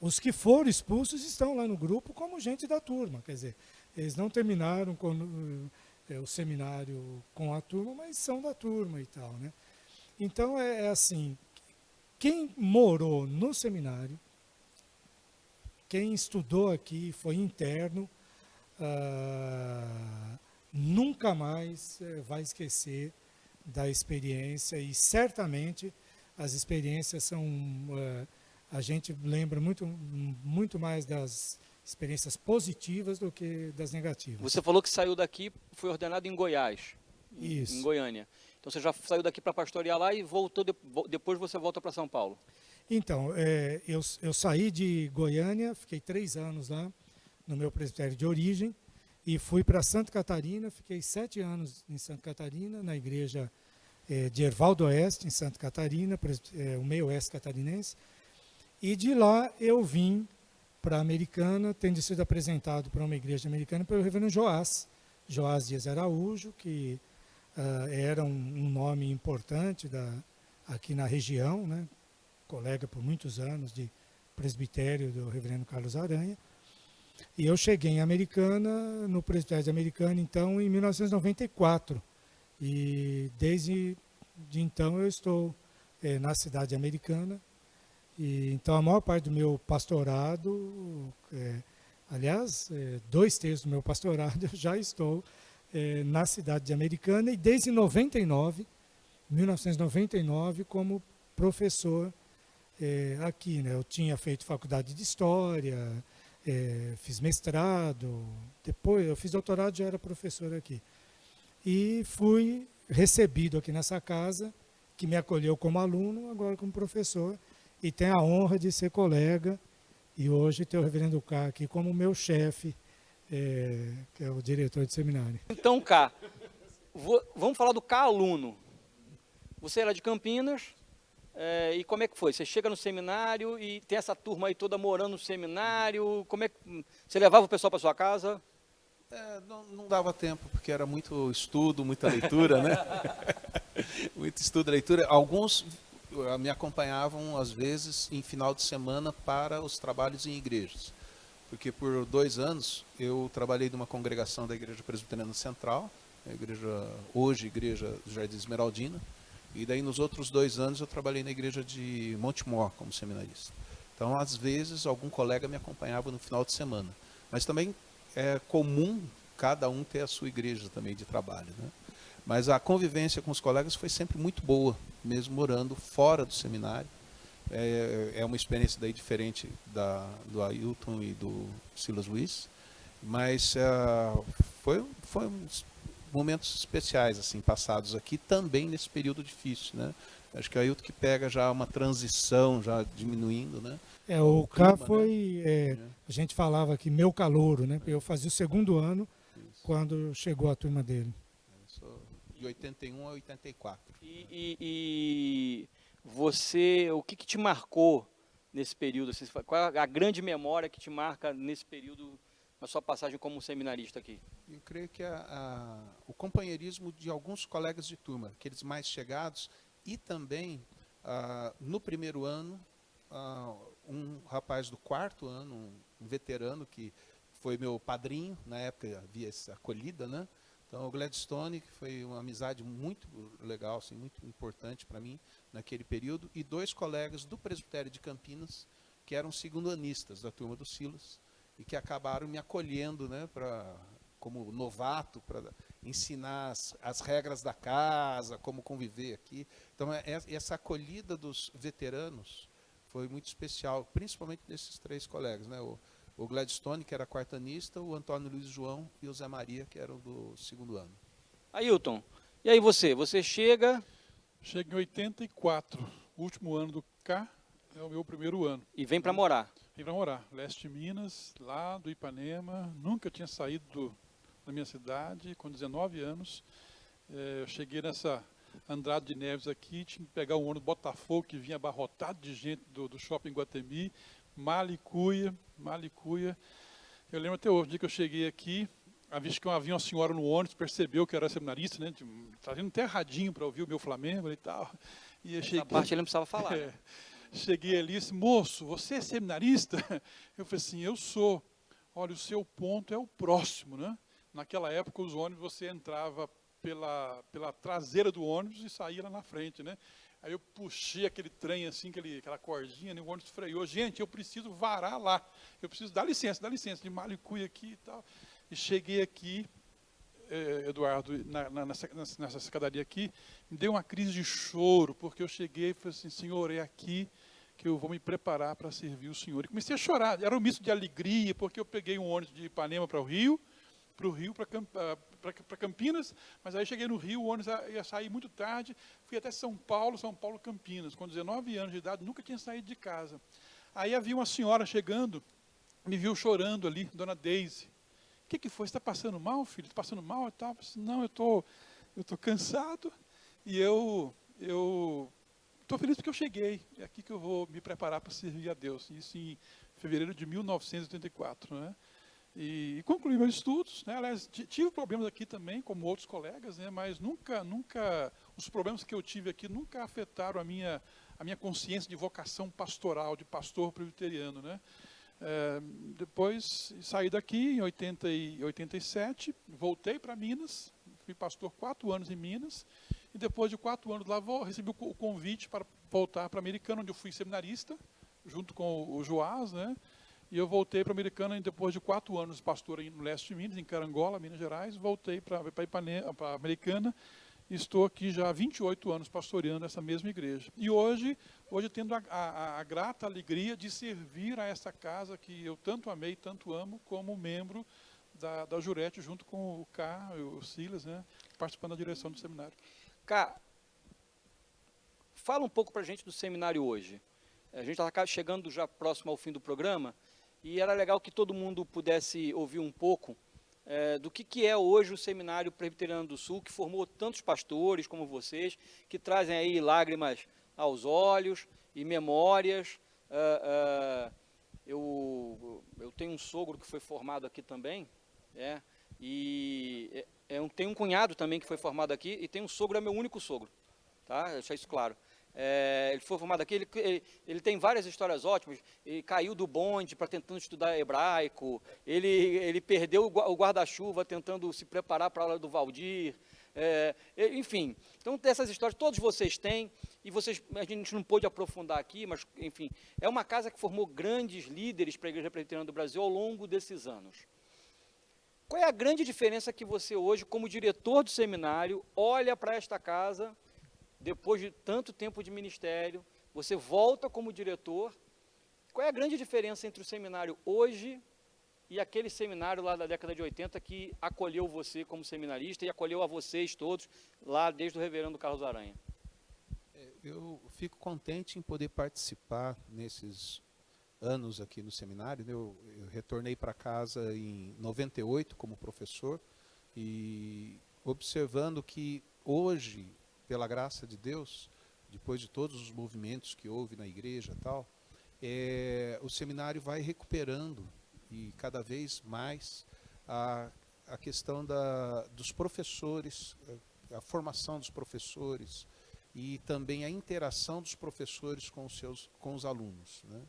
Speaker 2: os que foram expulsos estão lá no grupo como gente da turma. Quer dizer, eles não terminaram o seminário com a turma, mas são da turma e tal, né? Então, é assim... quem morou no seminário, quem estudou aqui, foi interno, nunca mais vai esquecer da experiência, e certamente as experiências são, a gente lembra muito mais das experiências positivas do que das negativas.
Speaker 1: Você falou que saiu daqui, foi ordenado em Goiás,
Speaker 2: Isso.
Speaker 1: em Goiânia. Então você já saiu daqui para pastorear lá e voltou, depois você volta para São Paulo.
Speaker 2: Então, eu saí de Goiânia, fiquei 3 anos lá, no meu presbitério de origem, e fui para Santa Catarina, fiquei 7 anos em Santa Catarina, na igreja de Ervaldo Oeste, em Santa Catarina, o meio oeste catarinense, e de lá eu vim para a Americana, tendo sido apresentado para uma igreja americana pelo reverendo Joás Dias Araújo, que era um nome importante aqui na região, né? Colega por muitos anos de presbitério do reverendo Carlos Aranha. E eu cheguei em Americana, no presbitério de Americana, então, em 1994. E desde então eu estou na cidade americana. E, então, a maior parte do meu pastorado, aliás, 2/3 do meu pastorado, eu já estou na cidade de Americana, e desde 1999, como professor aqui, né? Eu tinha feito faculdade de História, fiz mestrado, depois eu fiz doutorado, já era professor aqui. E fui recebido aqui nessa casa, que me acolheu como aluno, agora como professor, e tenho a honra de ser colega, e hoje ter o reverendo K aqui como meu chefe, que é o diretor de seminário.
Speaker 1: Então, K, vamos falar do K aluno. Você era de Campinas, e como é que foi? Você chega no seminário e tem essa turma aí toda morando no seminário, como é que você levava o pessoal para sua casa?
Speaker 6: Não dava tempo, porque era muito estudo, muita leitura, né? Muito estudo, leitura. Alguns me acompanhavam, às vezes, em final de semana para os trabalhos em igrejas. Porque por 2 anos eu trabalhei numa congregação da Igreja Presbiteriana Central, hoje Igreja do Jardim Esmeraldina, e daí nos outros 2 anos eu trabalhei na igreja de Montemor como seminarista. Então, às vezes, algum colega me acompanhava no final de semana. Mas também é comum cada um ter a sua igreja também de trabalho, né? Mas a convivência com os colegas foi sempre muito boa, mesmo morando fora do seminário. É uma experiência daí diferente do Ailton e do Silas Luiz, mas foi momentos especiais assim passados aqui também nesse período difícil, né? Acho que é o Ailton que pega já uma transição já diminuindo, né?
Speaker 2: O K
Speaker 6: foi,
Speaker 2: a gente falava aqui meu calouro, né? Eu fazia o 2º ano quando chegou a turma dele.
Speaker 6: Eu sou de 81 a 84.
Speaker 1: E você, o que te marcou nesse período? Qual é a grande memória que te marca nesse período, na sua passagem como seminarista aqui?
Speaker 6: Eu creio que o companheirismo de alguns colegas de turma, aqueles mais chegados, e também, no primeiro ano, um rapaz do 4º ano, um veterano, que foi meu padrinho, na época havia essa acolhida, né? Então, o Gladstone, que foi uma amizade muito legal, assim, muito importante para mim naquele período, e 2 colegas do presbitério de Campinas, que eram segundanistas da turma do Silas, e que acabaram me acolhendo, né, como novato, para ensinar as regras da casa, como conviver aqui. Então, essa acolhida dos veteranos foi muito especial, principalmente desses 3 colegas, né? O Gladstone, que era quartanista, o Antônio Luiz João e o Zé Maria, que eram do 2º ano.
Speaker 1: Ailton, e aí você chega...
Speaker 3: Chega em 84, o último ano do K, é o meu primeiro ano.
Speaker 1: E vem para morar.
Speaker 3: Vim para morar, leste de Minas, lá do Ipanema, nunca tinha saído da minha cidade, com 19 anos. Eu cheguei nessa Andrade de Neves aqui, tinha que pegar um ônibus Botafogo, que vinha abarrotado de gente do shopping Guatemi, Malicuia. Eu lembro até hoje, o dia que eu cheguei aqui, havia uma senhora no ônibus, percebeu que eu era seminarista, né, trazendo até radinho para ouvir o meu Flamengo e tal. E eu cheguei,
Speaker 1: Essa parte ele não precisava falar.
Speaker 3: Cheguei ali e disse, moço, você é seminarista? Eu falei assim, eu sou. Olha, o seu ponto é o próximo, né? Naquela época, os ônibus, você entrava pela traseira do ônibus e saía lá na frente, né? Aí eu puxei aquele trem assim, aquela cordinha, né, o ônibus freou. Gente, eu preciso varar lá. Eu preciso, dá licença, de Malicuia aqui e tal. E cheguei aqui, Eduardo, nessa escadaria aqui, me deu uma crise de choro, porque eu cheguei e falei assim, Senhor, é aqui que eu vou me preparar para servir o Senhor. E comecei a chorar, era um misto de alegria, porque eu peguei um ônibus de Ipanema para o Rio, para Campinas, mas aí cheguei no Rio, o ônibus ia sair muito tarde, fui até São Paulo, Campinas, com 19 anos de idade, nunca tinha saído de casa. Aí havia uma senhora chegando, me viu chorando ali, dona Deise. O que foi? Você está passando mal, filho? Está passando mal e tal? Eu disse, não, eu tô cansado e eu estou feliz porque eu cheguei. É aqui que eu vou me preparar para servir a Deus. Isso em fevereiro de 1984, né? E concluí meus estudos, né? Aliás, tive problemas aqui também, como outros colegas, né? Mas nunca, os problemas que eu tive aqui nunca afetaram a minha consciência de vocação pastoral, de pastor presbiteriano, né? Depois saí daqui em 87, voltei para Minas, fui pastor 4 anos em Minas, e depois de 4 anos lá, recebi o convite para voltar para Americana, onde eu fui seminarista, junto com o Joás, né? E eu voltei para Americana depois de 4 anos pastor no leste de Minas, em Carangola, Minas Gerais, voltei para Americana, e estou aqui já há 28 anos pastoreando essa mesma igreja. E hoje tendo a grata alegria de servir a essa casa que eu tanto amei, tanto amo, como membro da Jurete, junto com o Cá, o Silas, né, participando da direção do seminário.
Speaker 1: Cá, fala um pouco para a gente do seminário hoje. A gente está chegando já próximo ao fim do programa, e era legal que todo mundo pudesse ouvir um pouco do que é hoje o Seminário Presbiteriano do Sul, que formou tantos pastores como vocês, que trazem aí lágrimas aos olhos e memórias. Eu tenho um sogro que foi formado aqui também, e tenho um cunhado também que foi formado aqui, e tem um sogro, é meu único sogro, tá? Deixar isso claro. Ele foi formado aqui, ele tem várias histórias ótimas. Ele caiu do bonde para tentando estudar hebraico, ele perdeu o guarda-chuva tentando se preparar para a aula do Valdir, enfim. Então, essas histórias todos vocês têm, e a gente não pôde aprofundar aqui, mas, enfim, é uma casa que formou grandes líderes para a Igreja Presbiteriana do Brasil ao longo desses anos. Qual é a grande diferença que você hoje, como diretor do seminário, olha para esta casa, depois de tanto tempo de ministério, você volta como diretor? Qual é a grande diferença entre o seminário hoje e aquele seminário lá da década de 80 que acolheu você como seminarista e acolheu a vocês todos lá desde o reverendo Carlos Aranha?
Speaker 6: Eu fico contente em poder participar nesses anos aqui no seminário. Eu retornei para casa em 98 como professor, e observando que hoje, pela graça de Deus, depois de todos os movimentos que houve na igreja e tal, o seminário vai recuperando, e cada vez mais, a questão dos professores, a formação dos professores, e também a interação dos professores com os alunos, né?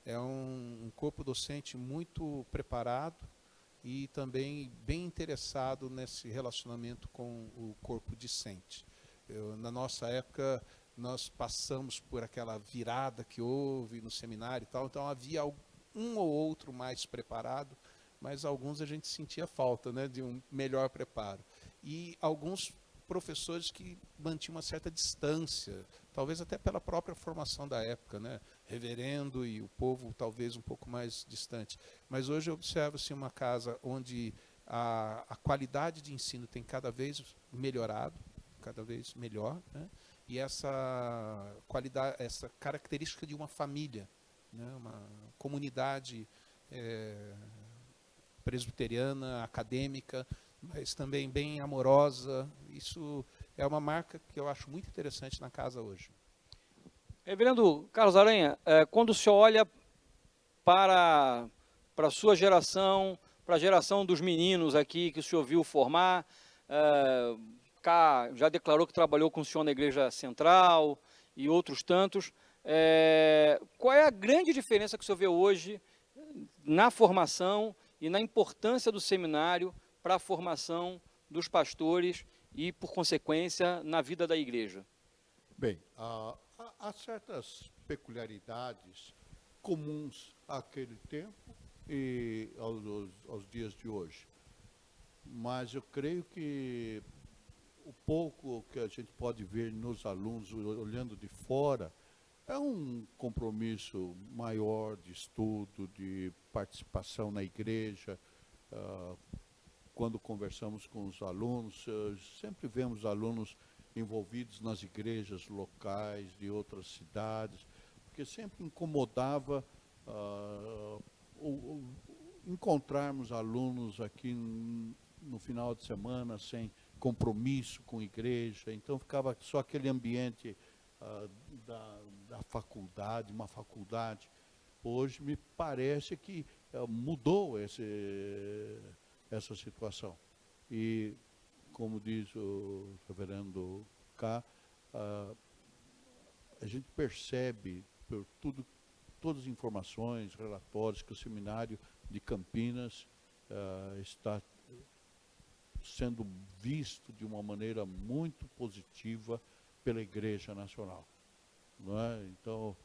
Speaker 6: É um corpo docente muito preparado e também bem interessado nesse relacionamento com o corpo discente. Na nossa época, nós passamos por aquela virada que houve no seminário e tal, então havia um ou outro mais preparado, mas alguns a gente sentia falta, né, de um melhor preparo. E alguns professores que mantinham uma certa distância, talvez até pela própria formação da época, né, reverendo e o povo talvez um pouco mais distante. Mas hoje eu observo assim, uma casa onde a qualidade de ensino tem cada vez melhorado, cada vez melhor, né? E essa qualidade, essa característica de uma família, né? Uma comunidade presbiteriana, acadêmica, mas também bem amorosa. Isso é uma marca que eu acho muito interessante na casa hoje.
Speaker 1: Reverendo Carlos Aranha, quando o senhor olha para a sua geração, para a geração dos meninos aqui que o senhor viu formar, Cá já declarou que trabalhou com o senhor na Igreja Central e outros tantos. Qual é a grande diferença que o senhor vê hoje na formação e na importância do seminário para a formação dos pastores e, por consequência, na vida da igreja?
Speaker 4: Bem, há certas peculiaridades comuns àquele tempo e aos dias de hoje. Mas eu creio que o pouco que a gente pode ver nos alunos, olhando de fora, é um compromisso maior de estudo, de participação na igreja. Quando conversamos com os alunos, sempre vemos alunos envolvidos nas igrejas locais de outras cidades, porque sempre incomodava encontrarmos alunos aqui no final de semana sem compromisso com a igreja, então ficava só aquele ambiente da faculdade, uma faculdade. Hoje me parece que mudou essa situação. E, como diz o reverendo K, a gente percebe por todas as informações, relatórios que o seminário de Campinas está sendo visto de uma maneira muito positiva pela Igreja Nacional. Não é? Então,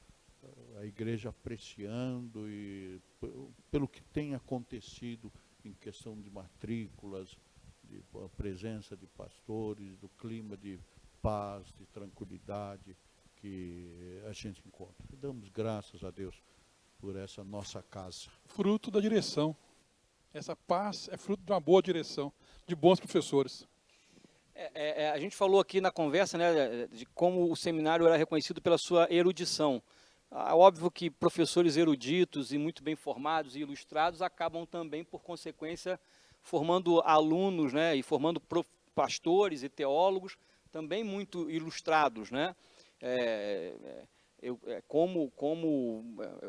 Speaker 4: a Igreja apreciando e pelo que tem acontecido em questão de matrículas, de presença de pastores, do clima de paz, de tranquilidade que a gente encontra. Damos graças a Deus por essa nossa casa.
Speaker 3: Fruto da direção. Essa paz é fruto de uma boa direção, de bons professores.
Speaker 1: A gente falou aqui na conversa, né, de como o seminário era reconhecido pela sua erudição. Óbvio que professores eruditos e muito bem formados e ilustrados acabam também, por consequência, formando alunos, né, e formando pastores e teólogos também muito ilustrados, né? Como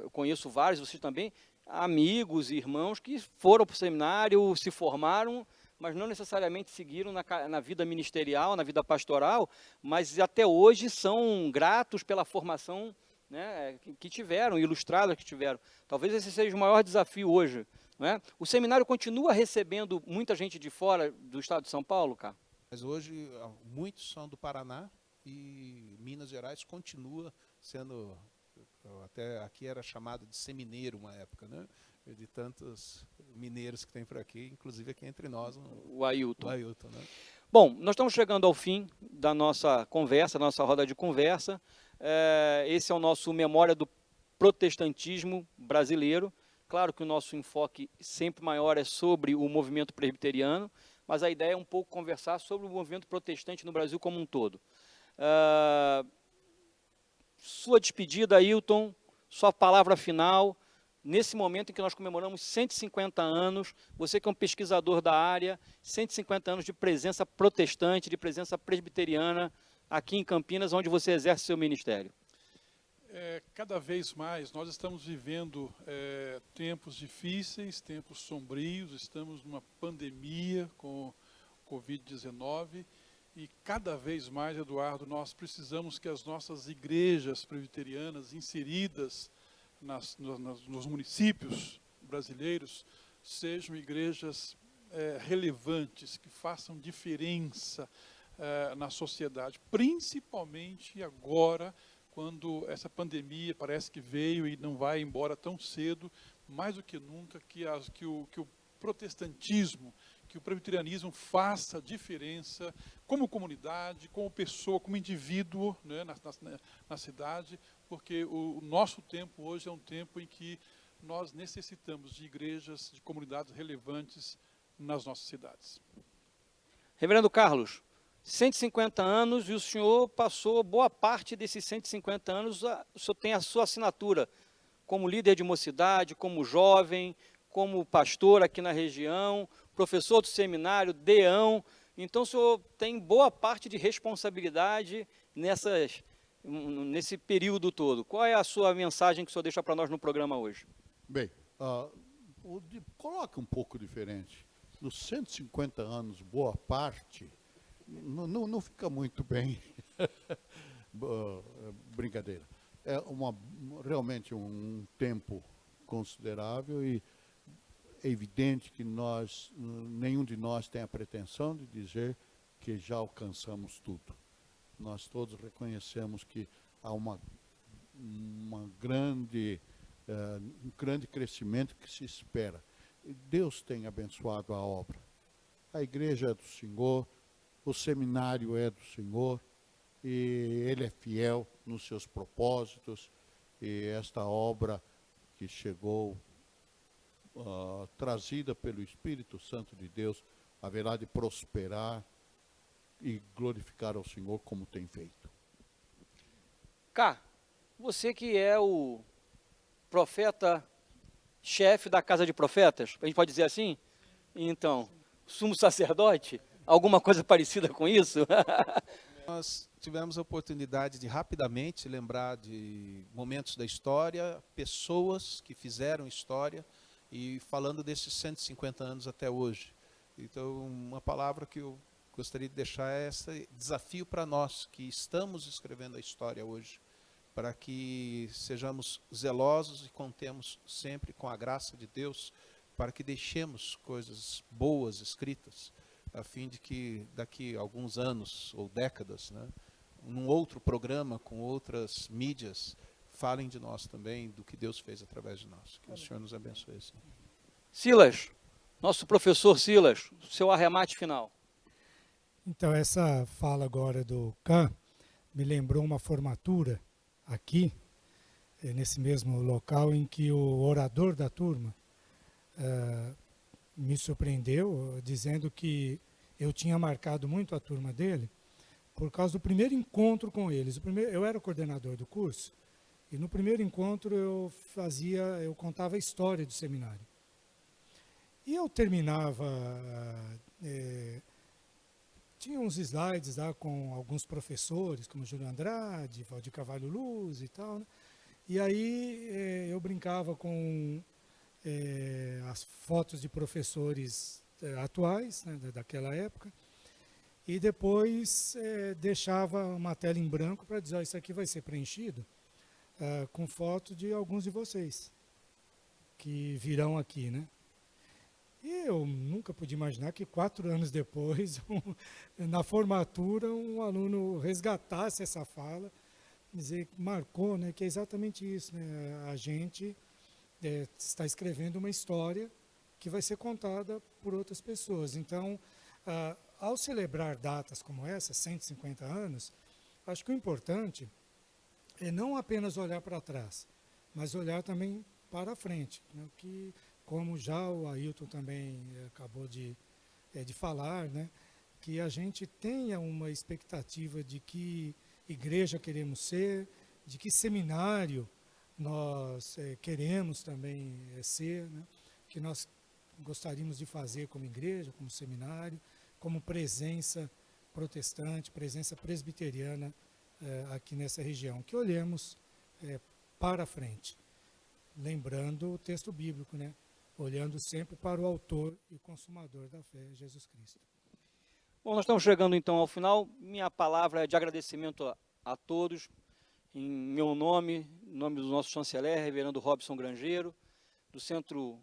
Speaker 1: eu conheço vários, vocês também, amigos e irmãos que foram para o seminário, se formaram, mas não necessariamente seguiram na vida ministerial, na vida pastoral, mas até hoje são gratos pela formação, né, que tiveram, ilustrada que tiveram. Talvez esse seja o maior desafio hoje. Né? O seminário continua recebendo muita gente de fora do estado de São Paulo, cara?
Speaker 6: Mas hoje muitos são do Paraná e Minas Gerais continua sendo, até aqui era chamado de semineiro uma época, né? De tantos mineiros que tem por aqui, inclusive aqui entre nós,
Speaker 1: o Ailton.
Speaker 6: Né?
Speaker 1: Bom, nós estamos chegando ao fim da nossa conversa, da nossa roda de conversa. Esse é o nosso Memória do Protestantismo Brasileiro. Claro que o nosso enfoque sempre maior é sobre o movimento presbiteriano, mas a ideia é um pouco conversar sobre o movimento protestante no Brasil como um todo. Sua despedida, Ailton, sua palavra final, nesse momento em que nós comemoramos 150 anos, você que é um pesquisador da área, 150 anos de presença protestante, de presença presbiteriana aqui em Campinas, onde você exerce seu ministério.
Speaker 3: Cada vez mais nós estamos vivendo tempos difíceis, tempos sombrios, estamos numa pandemia com Covid-19 e cada vez mais, Eduardo, nós precisamos que as nossas igrejas presbiterianas inseridas nos municípios brasileiros sejam igrejas relevantes, que façam diferença na sociedade, principalmente agora, quando essa pandemia parece que veio e não vai embora tão cedo, mais do que nunca, que o protestantismo, que o presbiterianismo faça diferença como comunidade, como pessoa, como indivíduo, né, na cidade, porque o nosso tempo hoje é um tempo em que nós necessitamos de igrejas, de comunidades relevantes nas nossas cidades.
Speaker 1: Reverendo Carlos, 150 anos e o senhor passou boa parte desses 150 anos, o senhor tem a sua assinatura como líder de mocidade, como jovem, como pastor aqui na região, professor do seminário, deão. Então o senhor tem boa parte de responsabilidade nesse período todo. Qual é a sua mensagem que o senhor deixa para nós no programa hoje?
Speaker 4: Bem, coloca um pouco diferente. Nos 150 anos, boa parte, não fica muito bem. Brincadeira. É realmente um tempo considerável e é evidente que nenhum de nós tem a pretensão de dizer que já alcançamos tudo. nós todos reconhecemos que há um grande crescimento que se espera. E Deus tem abençoado a obra. A igreja é do Senhor, o seminário é do Senhor, e Ele é fiel nos seus propósitos, e esta obra que chegou, trazida pelo Espírito Santo de Deus, haverá de prosperar e glorificar ao Senhor como tem feito.
Speaker 1: Cá, você que é o profeta-chefe da casa de profetas, a gente pode dizer assim? Então, sumo sacerdote? Alguma coisa parecida com isso?
Speaker 6: Nós tivemos a oportunidade de rapidamente lembrar de momentos da história, pessoas que fizeram história, e falando desses 150 anos até hoje. Então, uma palavra que eu gostaria de deixar é esse desafio para nós, que estamos escrevendo a história hoje, para que sejamos zelosos e contemos sempre com a graça de Deus, para que deixemos coisas boas escritas, a fim de que daqui a alguns anos ou décadas, né, num outro programa, com outras mídias, falem de nós também, do que Deus fez através de nós. Que o Senhor nos abençoe. Assim.
Speaker 1: Silas, nosso professor Silas, seu arremate final.
Speaker 2: Então, essa fala agora do Kahn me lembrou uma formatura aqui, nesse mesmo local, em que o orador da turma me surpreendeu, dizendo que eu tinha marcado muito a turma dele por causa do primeiro encontro com eles. Eu era coordenador do curso, e no primeiro encontro eu contava a história do seminário. E eu terminava, tinha uns slides lá com alguns professores, como Júlio Andrade, Valdir Carvalho Luz e tal, né? E aí eu brincava com as fotos de professores atuais, né, daquela época, e depois deixava uma tela em branco para dizer, isso aqui vai ser preenchido com foto de alguns de vocês, que virão aqui, né? E eu nunca podia imaginar que 4 anos depois, na formatura, um aluno resgatasse essa fala, dizer que marcou, né, que é exatamente isso, né? A gente está escrevendo uma história que vai ser contada por outras pessoas. Então, ao celebrar datas como essa, 150 anos, acho que o importante é não apenas olhar para trás, mas olhar também para frente, né? Que, como já o Ailton também acabou de falar, né? Que a gente tenha uma expectativa de que igreja queremos ser, de que seminário nós queremos também ser, né? Que nós gostaríamos de fazer como igreja, como seminário, como presença protestante, presença presbiteriana aqui nessa região. Que olhemos para frente, lembrando o texto bíblico, né? Olhando sempre para o autor e consumador da fé, Jesus Cristo.
Speaker 1: Bom, nós estamos chegando então ao final. Minha palavra é de agradecimento a todos, em meu nome, em nome do nosso chanceler, reverendo Robson Grangeiro, do Centro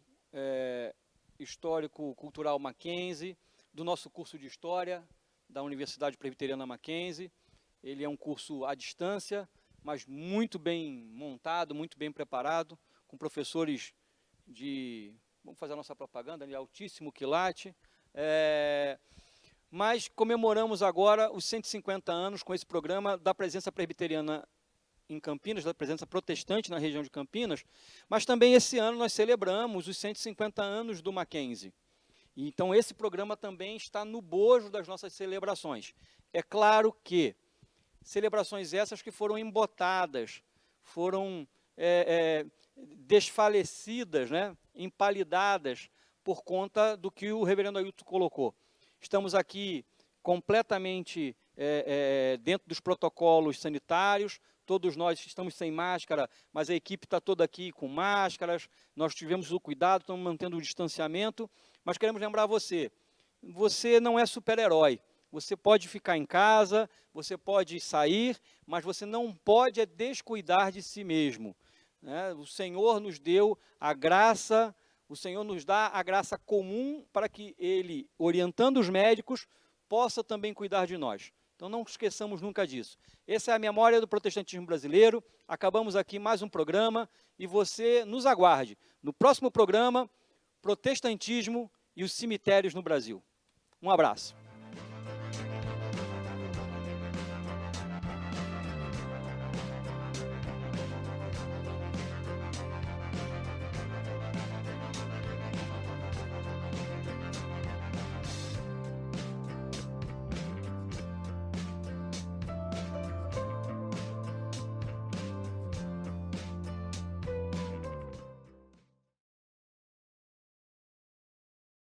Speaker 1: Histórico Cultural Mackenzie, do nosso curso de História da Universidade Presbiteriana Mackenzie. Ele é um curso à distância, mas muito bem montado, muito bem preparado, com professores vamos fazer a nossa propaganda, de altíssimo quilate. Mas comemoramos agora os 150 anos com esse programa da presença presbiteriana em Campinas, da presença protestante na região de Campinas, mas também esse ano nós celebramos os 150 anos do Mackenzie. Então esse programa também está no bojo das nossas celebrações. É claro que celebrações essas que foram embotadas, foram desfalecidas, né, empalidadas por conta do que o reverendo Ailton colocou. Estamos aqui completamente dentro dos protocolos sanitários, todos nós estamos sem máscara, mas a equipe está toda aqui com máscaras, nós tivemos o cuidado, estamos mantendo o distanciamento, mas queremos lembrar você não é super-herói, você pode ficar em casa, você pode sair, mas você não pode descuidar de si mesmo, né? O Senhor nos deu a graça, o Senhor nos dá a graça comum para que Ele, orientando os médicos, possa também cuidar de nós. Então não esqueçamos nunca disso. Essa é a memória do protestantismo brasileiro. Acabamos aqui mais um programa e você nos aguarde. No próximo programa, Protestantismo e os cemitérios no Brasil. Um abraço.